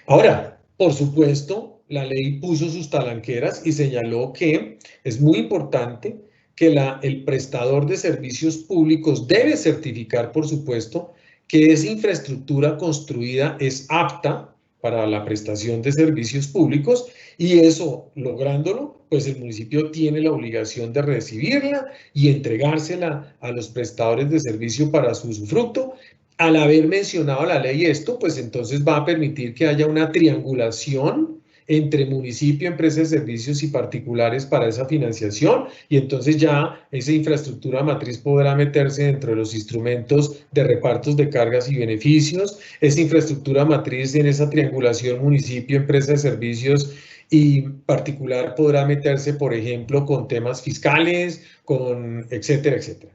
Ahora, por supuesto, la ley puso sus talanqueras y señaló que es muy importante que el prestador de servicios públicos debe certificar, por supuesto, que esa infraestructura construida es apta para la prestación de servicios públicos y eso, lográndolo, pues el municipio tiene la obligación de recibirla y entregársela a los prestadores de servicio para su usufructo. Al haber mencionado la ley esto, pues entonces va a permitir que haya una triangulación entre municipio, empresas de servicios y particulares para esa financiación y entonces ya esa infraestructura matriz podrá meterse dentro de los instrumentos de repartos de cargas y beneficios, esa infraestructura matriz en esa triangulación municipio, empresas de servicios y particular podrá meterse, por ejemplo, con temas fiscales, con etcétera, etcétera.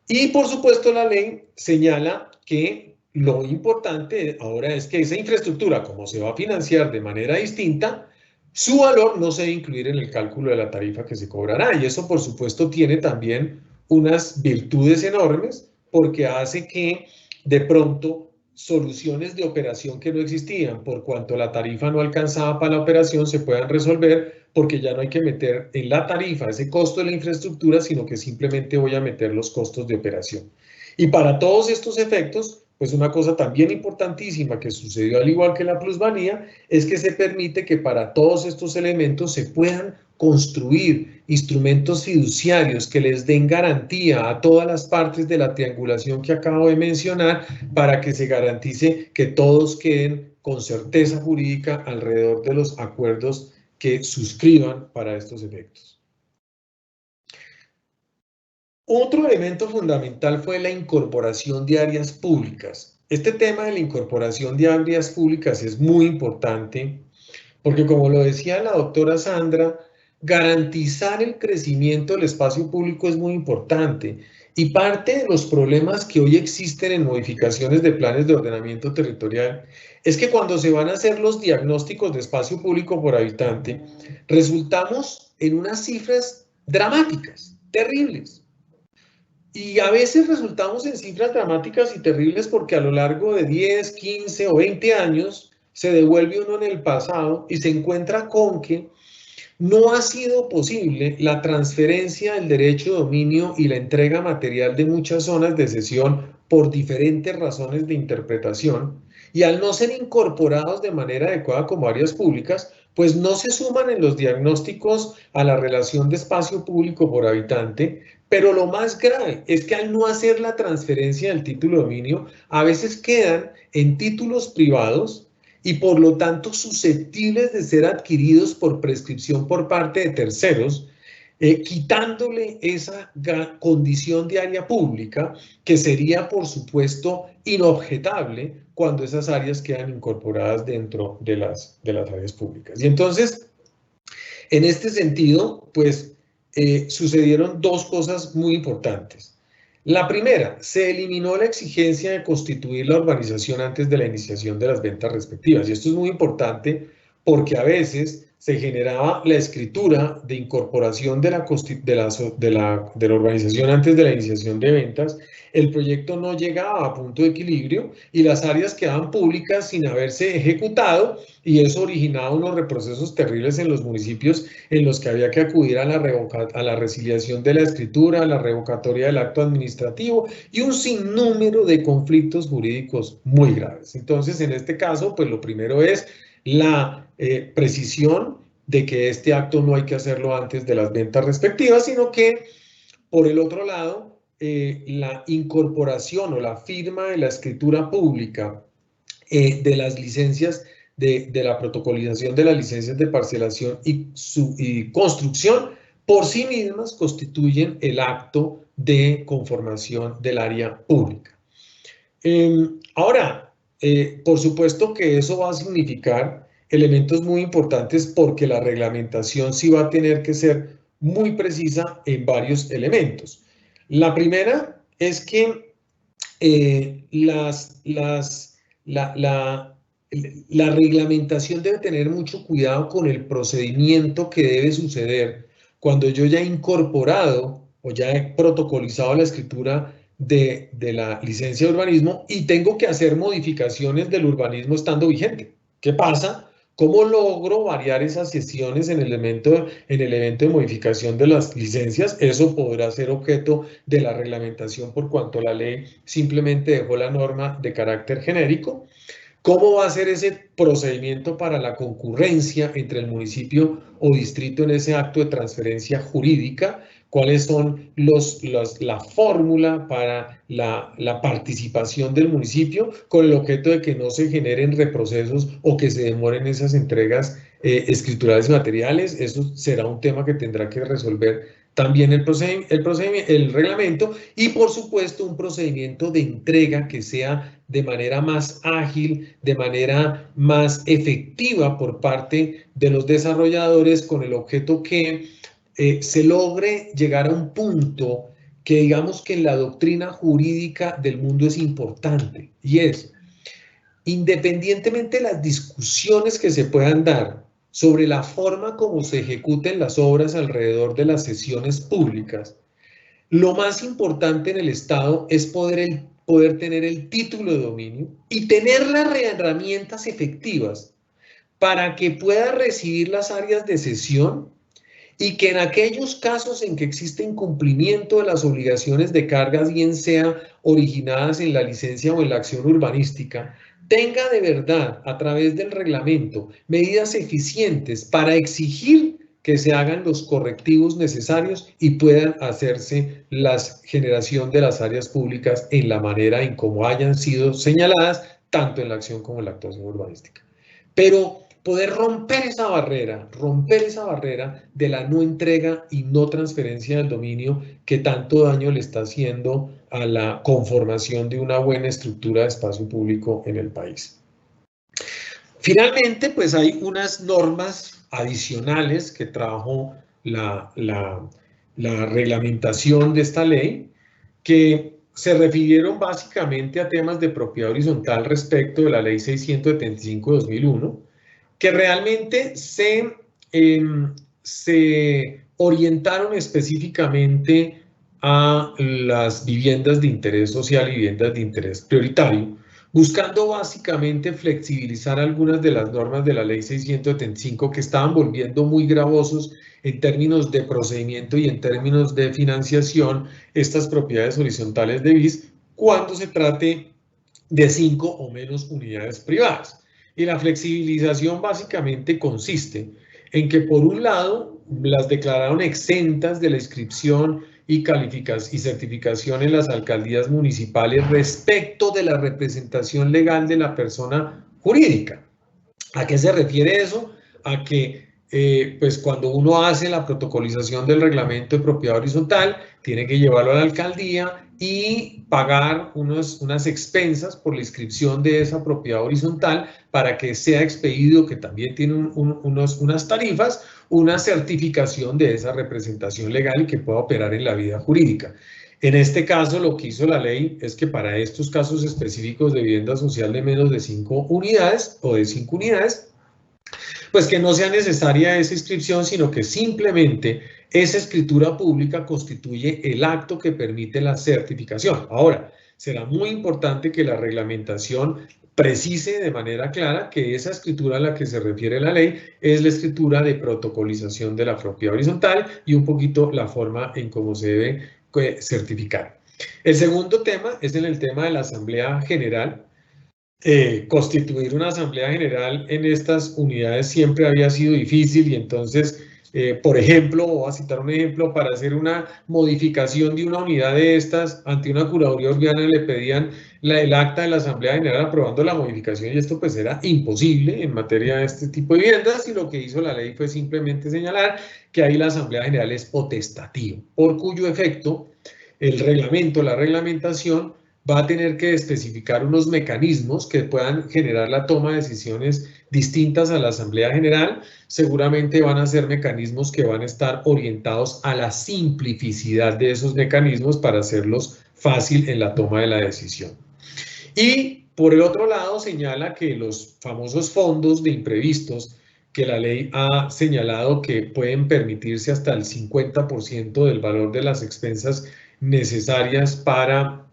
Y por supuesto la ley señala que lo importante ahora es que esa infraestructura, como se va a financiar de manera distinta, su valor no se debe incluir en el cálculo de la tarifa que se cobrará. Y eso, por supuesto, tiene también unas virtudes enormes, porque hace que de pronto soluciones de operación que no existían, por cuanto la tarifa no alcanzaba para la operación, se puedan resolver porque ya no hay que meter en la tarifa ese costo de la infraestructura, sino que simplemente voy a meter los costos de operación. Y para todos estos efectos, pues una cosa también importantísima que sucedió al igual que la plusvalía, es que se permite que para todos estos elementos se puedan construir instrumentos fiduciarios que les den garantía a todas las partes de la triangulación que acabo de mencionar para que se garantice que todos queden con certeza jurídica alrededor de los acuerdos que suscriban para estos efectos. Otro elemento fundamental fue la incorporación de áreas públicas. Este tema de la incorporación de áreas públicas es muy importante porque, como lo decía la doctora Sandra, garantizar el crecimiento del espacio público es muy importante y parte de los problemas que hoy existen en modificaciones de planes de ordenamiento territorial es que cuando se van a hacer los diagnósticos de espacio público por habitante, resultamos en unas cifras dramáticas, terribles. Y a veces resultamos en cifras dramáticas y terribles porque a lo largo de 10, 15 o 20 años se devuelve uno en el pasado y se encuentra con que no ha sido posible la transferencia del derecho de dominio y la entrega material de muchas zonas de cesión por diferentes razones de interpretación, y al no ser incorporados de manera adecuada como áreas públicas, pues no se suman en los diagnósticos a la relación de espacio público por habitante, pero lo más grave es que al no hacer la transferencia del título de dominio, a veces quedan en títulos privados y por lo tanto susceptibles de ser adquiridos por prescripción por parte de terceros, quitándole esa condición de área pública que sería, por supuesto, inobjetable cuando esas áreas quedan incorporadas dentro de las áreas públicas. Y entonces, en este sentido, pues sucedieron dos cosas muy importantes. La primera, se eliminó la exigencia de constituir la urbanización antes de la iniciación de las ventas respectivas. Y esto es muy importante porque a veces se generaba la escritura de incorporación de la urbanización antes de la iniciación de ventas. El proyecto no llegaba a punto de equilibrio y las áreas quedaban públicas sin haberse ejecutado, y eso originaba unos reprocesos terribles en los municipios en los que había que acudir a la resiliación de la escritura, a la revocatoria del acto administrativo y un sinnúmero de conflictos jurídicos muy graves. Entonces, en este caso, pues lo primero es la precisión de que este acto no hay que hacerlo antes de las ventas respectivas, sino que, por el otro lado, la incorporación o la firma de la escritura pública de las licencias de la protocolización de las licencias de parcelación y construcción por sí mismas constituyen el acto de conformación del área pública. Ahora, por supuesto que eso va a significar elementos muy importantes porque la reglamentación sí va a tener que ser muy precisa en varios elementos. La primera es que la reglamentación debe tener mucho cuidado con el procedimiento que debe suceder cuando yo ya he incorporado o ya he protocolizado la escritura de la licencia de urbanismo y tengo que hacer modificaciones del urbanismo estando vigente. ¿Qué pasa? ¿Cómo logro variar esas sesiones en el evento de modificación de las licencias? Eso podrá ser objeto de la reglamentación por cuanto la ley simplemente dejó la norma de carácter genérico. ¿Cómo va a ser ese procedimiento para la concurrencia entre el municipio o distrito en ese acto de transferencia jurídica? ¿Cuáles son la fórmula para la participación del municipio con el objeto de que no se generen reprocesos o que se demoren esas entregas escriturales y materiales? Eso será un tema que tendrá que resolver también el reglamento, y por supuesto un procedimiento de entrega que sea de manera más ágil, de manera más efectiva por parte de los desarrolladores, con el objeto que se logre llegar a un punto que digamos que en la doctrina jurídica del mundo es importante, y es, independientemente de las discusiones que se puedan dar sobre la forma como se ejecuten las obras alrededor de las sesiones públicas, Lo más importante en el Estado es poder tener el título de dominio y tener las herramientas efectivas para que pueda recibir las áreas de cesión y que en aquellos casos en que existe incumplimiento de las obligaciones de cargas, bien sea originadas en la licencia o en la acción urbanística, tenga de verdad a través del reglamento medidas eficientes para exigir que se hagan los correctivos necesarios y puedan hacerse la generación de las áreas públicas en la manera en como hayan sido señaladas, tanto en la acción como en la actuación urbanística. Pero poder romper esa barrera de la no entrega y no transferencia del dominio que tanto daño le está haciendo a la conformación de una buena estructura de espacio público en el país. Finalmente, pues hay unas normas adicionales que trajo la reglamentación de esta ley que se refirieron básicamente a temas de propiedad horizontal respecto de la ley 675 de 2001, que realmente se orientaron específicamente a las viviendas de interés social y viviendas de interés prioritario, buscando básicamente flexibilizar algunas de las normas de la ley 675 que estaban volviendo muy gravosos en términos de procedimiento y en términos de financiación estas propiedades horizontales de BIS cuando se trate de 5 o menos unidades privadas. Y la flexibilización básicamente consiste en que, por un lado, las declararon exentas de la inscripción y certificación en las alcaldías municipales respecto de la representación legal de la persona jurídica. ¿A qué se refiere eso? A que pues cuando uno hace la protocolización del reglamento de propiedad horizontal, tiene que llevarlo a la alcaldía y pagar unas expensas por la inscripción de esa propiedad horizontal para que sea expedido, que también tiene unas tarifas, una certificación de esa representación legal y que pueda operar en la vida jurídica. En este caso, lo que hizo la ley es que para estos casos específicos de vivienda social de menos de 5 unidades o de 5 unidades, pues que no sea necesaria esa inscripción, sino que simplemente esa escritura pública constituye el acto que permite la certificación. Ahora, será muy importante que la reglamentación precise de manera clara que esa escritura a la que se refiere la ley es la escritura de protocolización de la propiedad horizontal y un poquito la forma en cómo se debe certificar. El segundo tema es en el tema de la Asamblea General. Constituir una Asamblea General en estas unidades siempre había sido difícil y entonces, por ejemplo, voy a citar un ejemplo, para hacer una modificación de una unidad de estas, ante una curaduría urbana le pedían el acta de la Asamblea General aprobando la modificación y esto pues era imposible en materia de este tipo de viviendas y lo que hizo la ley fue simplemente señalar que ahí la Asamblea General es potestativa, por cuyo efecto el reglamento, la reglamentación va a tener que especificar unos mecanismos que puedan generar la toma de decisiones distintas a la Asamblea General. Seguramente van a ser mecanismos que van a estar orientados a la simplicidad de esos mecanismos para hacerlos fácil en la toma de la decisión. Y por el otro lado señala que los famosos fondos de imprevistos que la ley ha señalado que pueden permitirse hasta el 50% del valor de las expensas necesarias para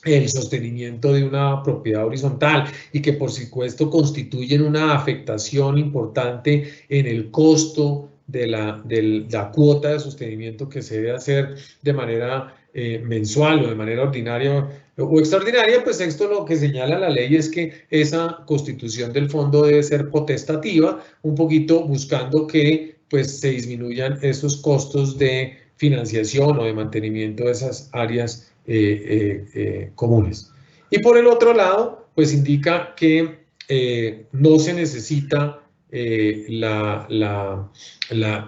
el sostenimiento de una propiedad horizontal y que por supuesto constituyen una afectación importante en el costo de la cuota de sostenimiento que se debe hacer de manera mensual o de manera ordinaria o extraordinaria, pues esto lo que señala la ley es que esa constitución del fondo debe ser potestativa, un poquito buscando que pues se disminuyan esos costos de financiación o de mantenimiento de esas áreas comunes. Y por el otro lado, pues indica que no se necesita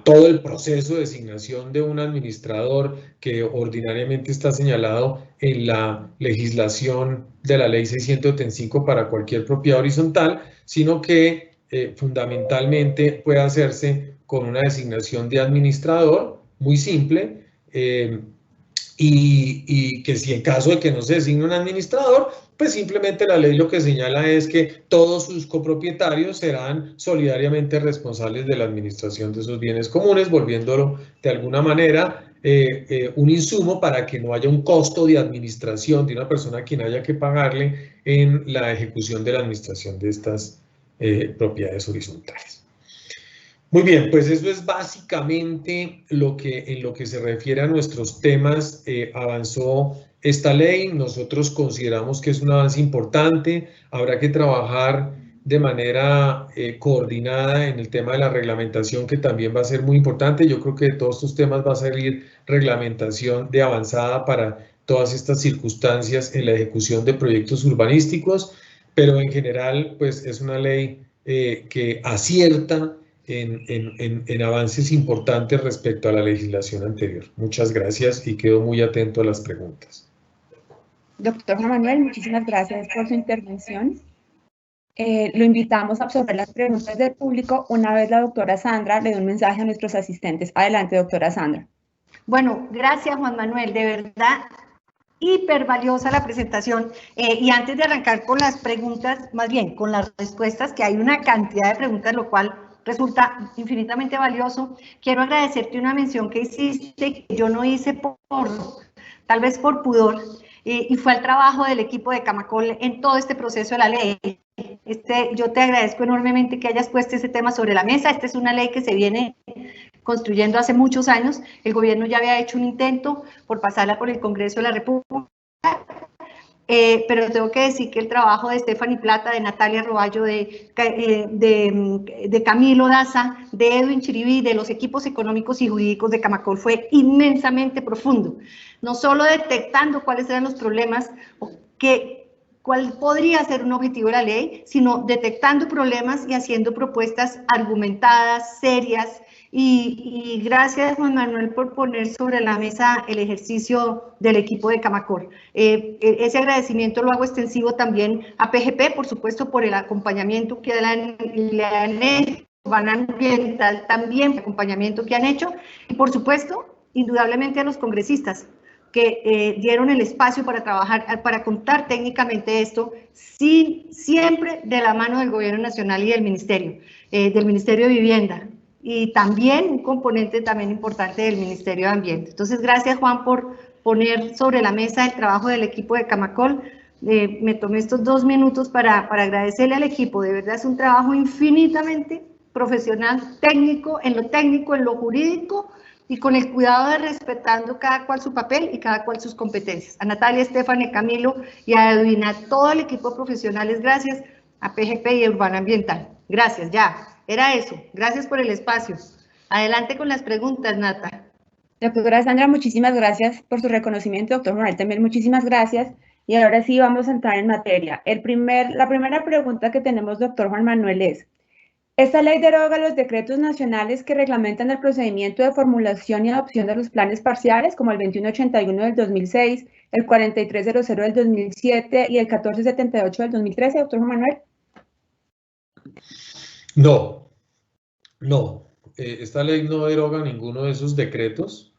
todo el proceso de designación de un administrador que ordinariamente está señalado en la legislación de la ley 675 para cualquier propiedad horizontal, sino que fundamentalmente puede hacerse con una designación de administrador muy simple, y que si en caso de que no se designe un administrador, pues simplemente la ley lo que señala es que todos sus copropietarios serán solidariamente responsables de la administración de esos bienes comunes, volviéndolo de alguna manera un insumo para que no haya un costo de administración de una persona a quien haya que pagarle en la ejecución de la administración de estas propiedades horizontales. Muy bien, pues eso es básicamente en lo que se refiere a nuestros temas. Avanzó esta ley, nosotros consideramos que es un avance importante, habrá que trabajar de manera coordinada en el tema de la reglamentación, que también va a ser muy importante. Yo creo que de todos estos temas va a salir reglamentación de avanzada para todas estas circunstancias en la ejecución de proyectos urbanísticos, pero en general pues es una ley que acierta en avances importantes respecto a la legislación anterior. Muchas gracias y quedo muy atento a las preguntas. Doctor Juan Manuel, muchísimas gracias por su intervención. Lo invitamos a absorber las preguntas del público una vez la doctora Sandra le dé un mensaje a nuestros asistentes. Adelante, doctora Sandra. Bueno, gracias Juan Manuel, de verdad, hiper valiosa la presentación. Y antes de arrancar con las preguntas, más bien con las respuestas, que hay una cantidad de preguntas, lo cual resulta infinitamente valioso, quiero agradecerte una mención que hiciste, que yo no hice tal vez por pudor, y fue el trabajo del equipo de Camacol en todo este proceso de la ley. Yo te agradezco enormemente que hayas puesto ese tema sobre la mesa. Esta es una ley que se viene construyendo hace muchos años. El gobierno ya había hecho un intento por pasarla por el Congreso de la República, pero tengo que decir que el trabajo de Stephanie Plata, de Natalia Roballo, de Camilo Daza, de Edwin Chiribí, de los equipos económicos y jurídicos de Camacol fue inmensamente profundo, no solo detectando cuáles eran los problemas o cuál podría ser un objetivo de la ley, sino detectando problemas y haciendo propuestas argumentadas, serias. Y gracias, Juan Manuel, por poner sobre la mesa el ejercicio del equipo de Camacol. Ese agradecimiento lo hago extensivo también a PGP, por supuesto, por el acompañamiento que le han hecho, Urbana Ambiental también, el acompañamiento que han hecho, y por supuesto, indudablemente a los congresistas, que dieron el espacio para trabajar, para contar técnicamente esto, siempre de la mano del Gobierno Nacional y del Ministerio de Vivienda, y también un componente también importante del Ministerio de Ambiente. Entonces, gracias Juan por poner sobre la mesa el trabajo del equipo de Camacol. Me tomé estos 2 minutos para agradecerle al equipo, de verdad es un trabajo infinitamente profesional, técnico, en lo jurídico, y con el cuidado de respetando cada cual su papel y cada cual sus competencias. A Natalia, Estefania, Camilo y a Edwin, a todo el equipo de profesionales, gracias, a PGP y a Urbana Ambiental. Gracias, ya, era eso. Gracias por el espacio. Adelante con las preguntas, Nata. Doctora Sandra, muchísimas gracias por su reconocimiento. Doctor Manuel, también muchísimas gracias. Y ahora sí vamos a entrar en materia. La primera pregunta que tenemos, doctor Juan Manuel, es: ¿esta ley deroga los decretos nacionales que reglamentan el procedimiento de formulación y adopción de los planes parciales, como el 2181 del 2006, el 4300 del 2007 y el 1478 del 2013, doctor Juan Manuel? No. Esta ley no deroga ninguno de esos decretos.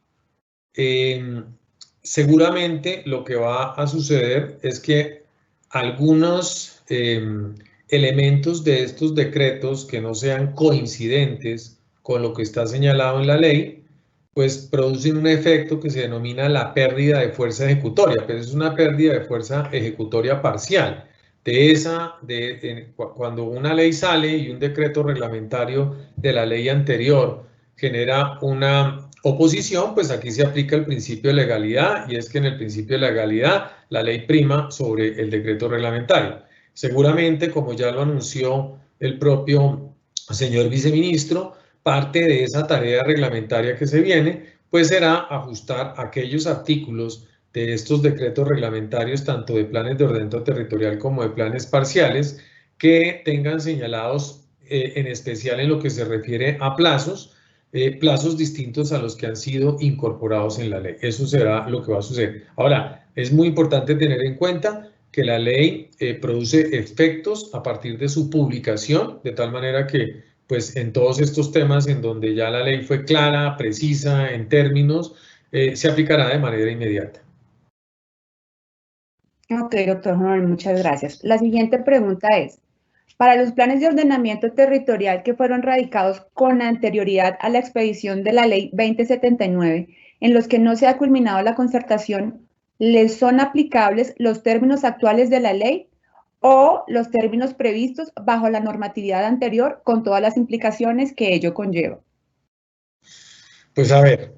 Seguramente lo que va a suceder es que algunos elementos de estos decretos que no sean coincidentes con lo que está señalado en la ley, pues producen un efecto que se denomina la pérdida de fuerza ejecutoria, pero es una pérdida de fuerza ejecutoria parcial. Cuando una ley sale y un decreto reglamentario de la ley anterior genera una oposición, pues aquí se aplica el principio de legalidad, y es que en el principio de legalidad la ley prima sobre el decreto reglamentario. Seguramente, como ya lo anunció el propio señor viceministro, parte de esa tarea reglamentaria que se viene, pues será ajustar aquellos artículos de estos decretos reglamentarios, tanto de planes de ordenamiento territorial como de planes parciales, que tengan señalados en especial en lo que se refiere a plazos distintos a los que han sido incorporados en la ley. Eso será lo que va a suceder. Ahora, es muy importante tener en cuenta que la ley produce efectos a partir de su publicación, de tal manera que, pues, en todos estos temas en donde ya la ley fue clara, precisa, en términos, se aplicará de manera inmediata. Ok, doctor Manuel, muchas gracias. La siguiente pregunta es: para los planes de ordenamiento territorial que fueron radicados con anterioridad a la expedición de la Ley 2079, en los que no se ha culminado la concertación, ¿les son aplicables los términos actuales de la ley o los términos previstos bajo la normatividad anterior con todas las implicaciones que ello conlleva? Pues a ver,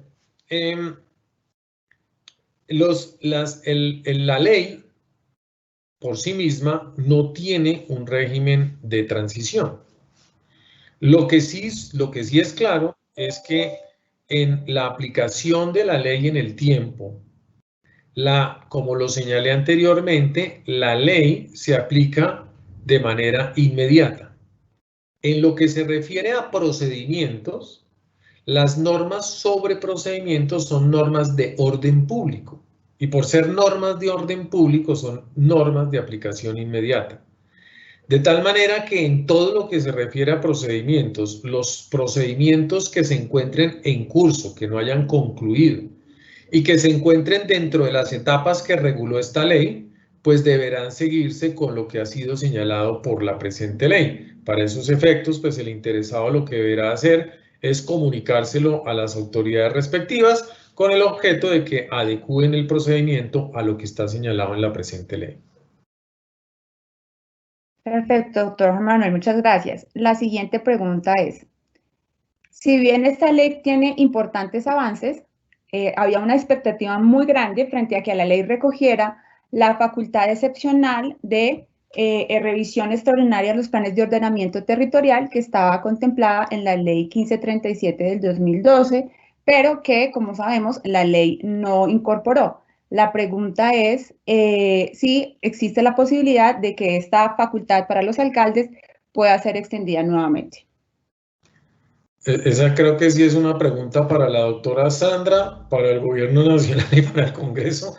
la ley por sí misma no tiene un régimen de transición. Lo que sí es claro es que en la aplicación de la ley en el tiempo, como lo señalé anteriormente, la ley se aplica de manera inmediata. En lo que se refiere a procedimientos, las normas sobre procedimientos son normas de orden público y por ser normas de orden público son normas de aplicación inmediata. De tal manera que en todo lo que se refiere a procedimientos, los procedimientos que se encuentren en curso, que no hayan concluido y que se encuentren dentro de las etapas que reguló esta ley, pues deberán seguirse con lo que ha sido señalado por la presente ley. Para esos efectos, pues el interesado lo que deberá hacer es comunicárselo a las autoridades respectivas con el objeto de que adecúen el procedimiento a lo que está señalado en la presente ley. Perfecto, doctor Juan Manuel, muchas gracias. La siguiente pregunta es, si bien esta ley tiene importantes avances, había una expectativa muy grande frente a que la ley recogiera la facultad excepcional de revisión extraordinaria de los planes de ordenamiento territorial que estaba contemplada en la ley 1537 del 2012, pero que, como sabemos, la ley no incorporó. La pregunta es si existe la posibilidad de que esta facultad para los alcaldes pueda ser extendida nuevamente. Esa creo que sí es una pregunta para la doctora Sandra, para el Gobierno Nacional y para el Congreso.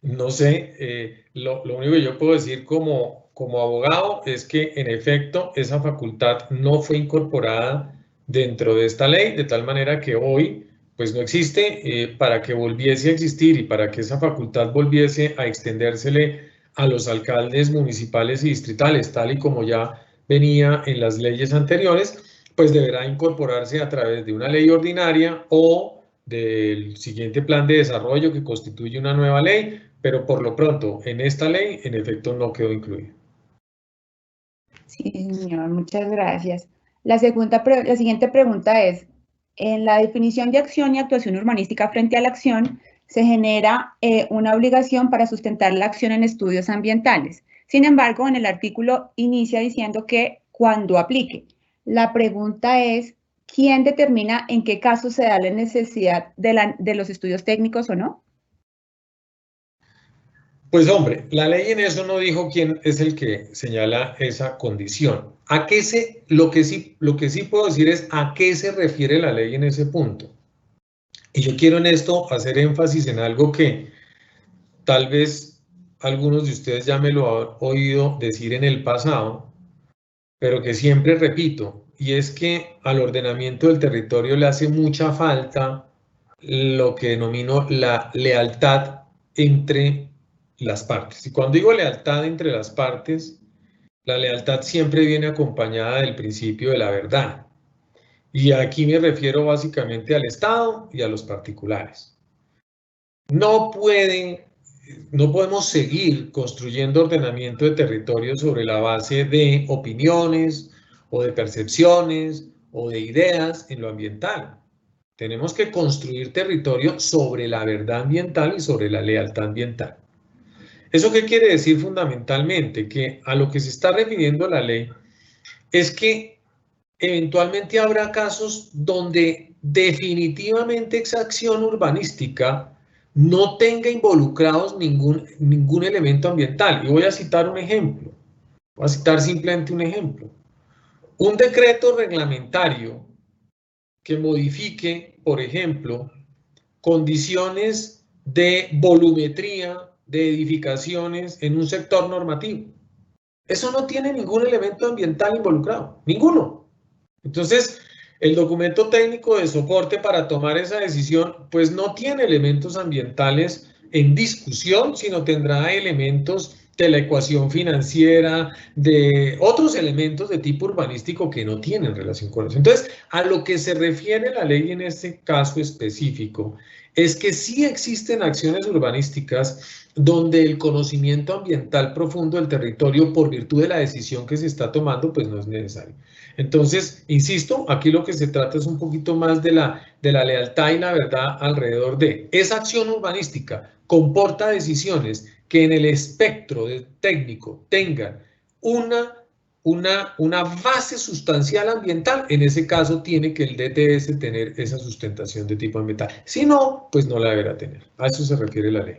No sé, lo único que yo puedo decir como abogado es que en efecto esa facultad no fue incorporada dentro de esta ley, de tal manera que hoy pues no existe. Para que volviese a existir y para que esa facultad volviese a extendérsele a los alcaldes municipales y distritales, tal y como ya venía en las leyes anteriores, pues deberá incorporarse a través de una ley ordinaria o del siguiente plan de desarrollo que constituye una nueva ley, pero por lo pronto en esta ley en efecto no quedó incluida. Sí, señor, muchas gracias. La siguiente pregunta es, en la definición de acción y actuación urbanística frente a la acción, se genera una obligación para sustentar la acción en estudios ambientales. Sin embargo, en el artículo inicia diciendo que cuando aplique. La pregunta es, ¿quién determina en qué caso se da la necesidad de los estudios técnicos o no? Pues hombre, la ley en eso no dijo quién es el que señala esa condición. Lo que sí puedo decir es a qué se refiere la ley en ese punto. Y yo quiero en esto hacer énfasis en algo que tal vez algunos de ustedes ya me lo han oído decir en el pasado, pero que siempre repito, y es que al ordenamiento del territorio le hace mucha falta lo que denomino la lealtad entre las partes. Y cuando digo lealtad entre las partes, la lealtad siempre viene acompañada del principio de la verdad. Y aquí me refiero básicamente al Estado y a los particulares. No podemos seguir construyendo ordenamiento de territorio sobre la base de opiniones o de percepciones o de ideas en lo ambiental. Tenemos que construir territorio sobre la verdad ambiental y sobre la lealtad ambiental. ¿Eso qué quiere decir fundamentalmente? Que a lo que se está refiriendo la ley es que eventualmente habrá casos donde definitivamente esa acción urbanística no tenga involucrados ningún elemento ambiental. Y voy a citar un ejemplo. Voy a citar simplemente un ejemplo. Un decreto reglamentario que modifique, por ejemplo, condiciones de volumetría de edificaciones en un sector normativo. Eso no tiene ningún elemento ambiental involucrado, ninguno. Entonces, el documento técnico de soporte para tomar esa decisión, pues no tiene elementos ambientales en discusión, sino tendrá elementos de la ecuación financiera, de otros elementos de tipo urbanístico que no tienen relación con eso. Entonces, a lo que se refiere la ley en este caso específico, es que sí existen acciones urbanísticas donde el conocimiento ambiental profundo del territorio, por virtud de la decisión que se está tomando, pues no es necesario. Entonces, insisto, aquí lo que se trata es un poquito más de la lealtad y la verdad alrededor de esa acción urbanística. Comporta decisiones que en el espectro técnico tengan una base sustancial ambiental. En ese caso tiene que el DTS tener esa sustentación de tipo ambiental. Si no, pues no la deberá tener. A eso se refiere la ley.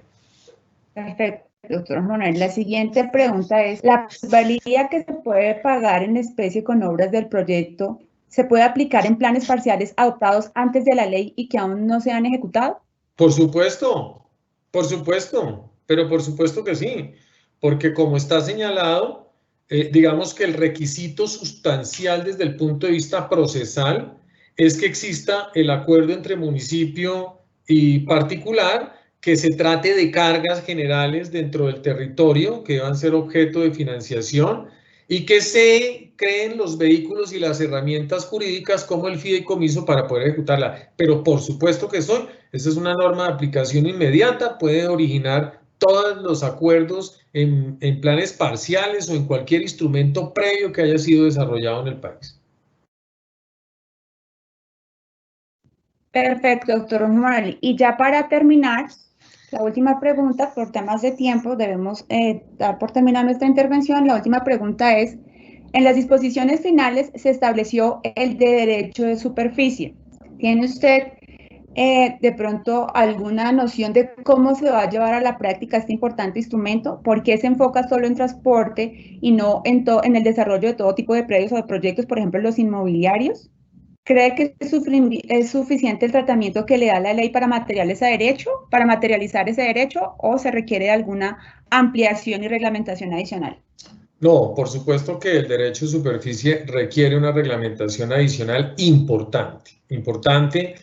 Perfecto, doctor Manuel. La siguiente pregunta es, ¿la plusvalía que se puede pagar en especie con obras del proyecto se puede aplicar en planes parciales adoptados antes de la ley y que aún no se han ejecutado? Por supuesto, pero por supuesto que sí, porque como está señalado, digamos que el requisito sustancial desde el punto de vista procesal es que exista el acuerdo entre municipio y particular, que se trate de cargas generales dentro del territorio que van a ser objeto de financiación y que se creen los vehículos y las herramientas jurídicas como el fideicomiso para poder ejecutarla. Pero por supuesto que esa es una norma de aplicación inmediata, puede originar todos los acuerdos en planes parciales o en cualquier instrumento previo que haya sido desarrollado en el país. Perfecto, doctor Manuel. Y ya para terminar, la última pregunta, por temas de tiempo, debemos dar por terminada nuestra intervención. La última pregunta es, en las disposiciones finales se estableció el de derecho de superficie. ¿Tiene usted de pronto alguna noción de cómo se va a llevar a la práctica este importante instrumento? ¿Por qué se enfoca solo en transporte y no en el desarrollo de todo tipo de predios o de proyectos, por ejemplo, los inmobiliarios? ¿Cree que es suficiente el tratamiento que le da la ley para materializar ese derecho, o se requiere alguna ampliación y reglamentación adicional? No, por supuesto que el derecho de superficie requiere una reglamentación adicional importante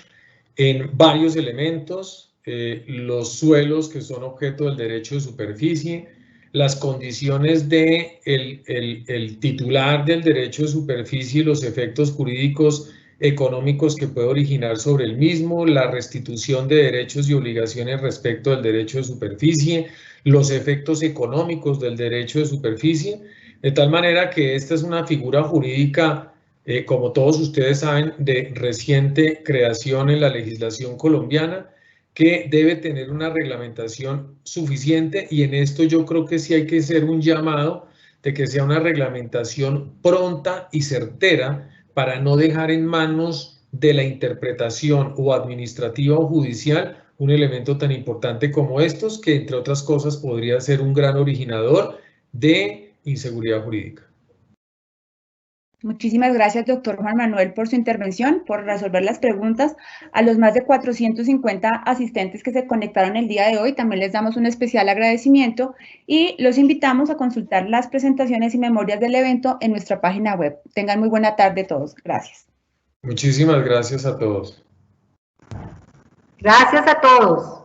en varios elementos, los suelos que son objeto del derecho de superficie, las condiciones de el titular del derecho de superficie y los efectos jurídicos económicos que puede originar sobre el mismo, la restitución de derechos y obligaciones respecto del derecho de superficie, los efectos económicos del derecho de superficie, de tal manera que esta es una figura jurídica, como todos ustedes saben, de reciente creación en la legislación colombiana, que debe tener una reglamentación suficiente, y en esto yo creo que sí hay que hacer un llamado de que sea una reglamentación pronta y certera, para no dejar en manos de la interpretación o administrativa o judicial un elemento tan importante como estos, que entre otras cosas podría ser un gran originador de inseguridad jurídica. Muchísimas gracias, doctor Juan Manuel, por su intervención, por resolver las preguntas. A los más de 450 asistentes que se conectaron el día de hoy, también les damos un especial agradecimiento y los invitamos a consultar las presentaciones y memorias del evento en nuestra página web. Tengan muy buena tarde todos. Gracias. Muchísimas gracias a todos. Gracias a todos.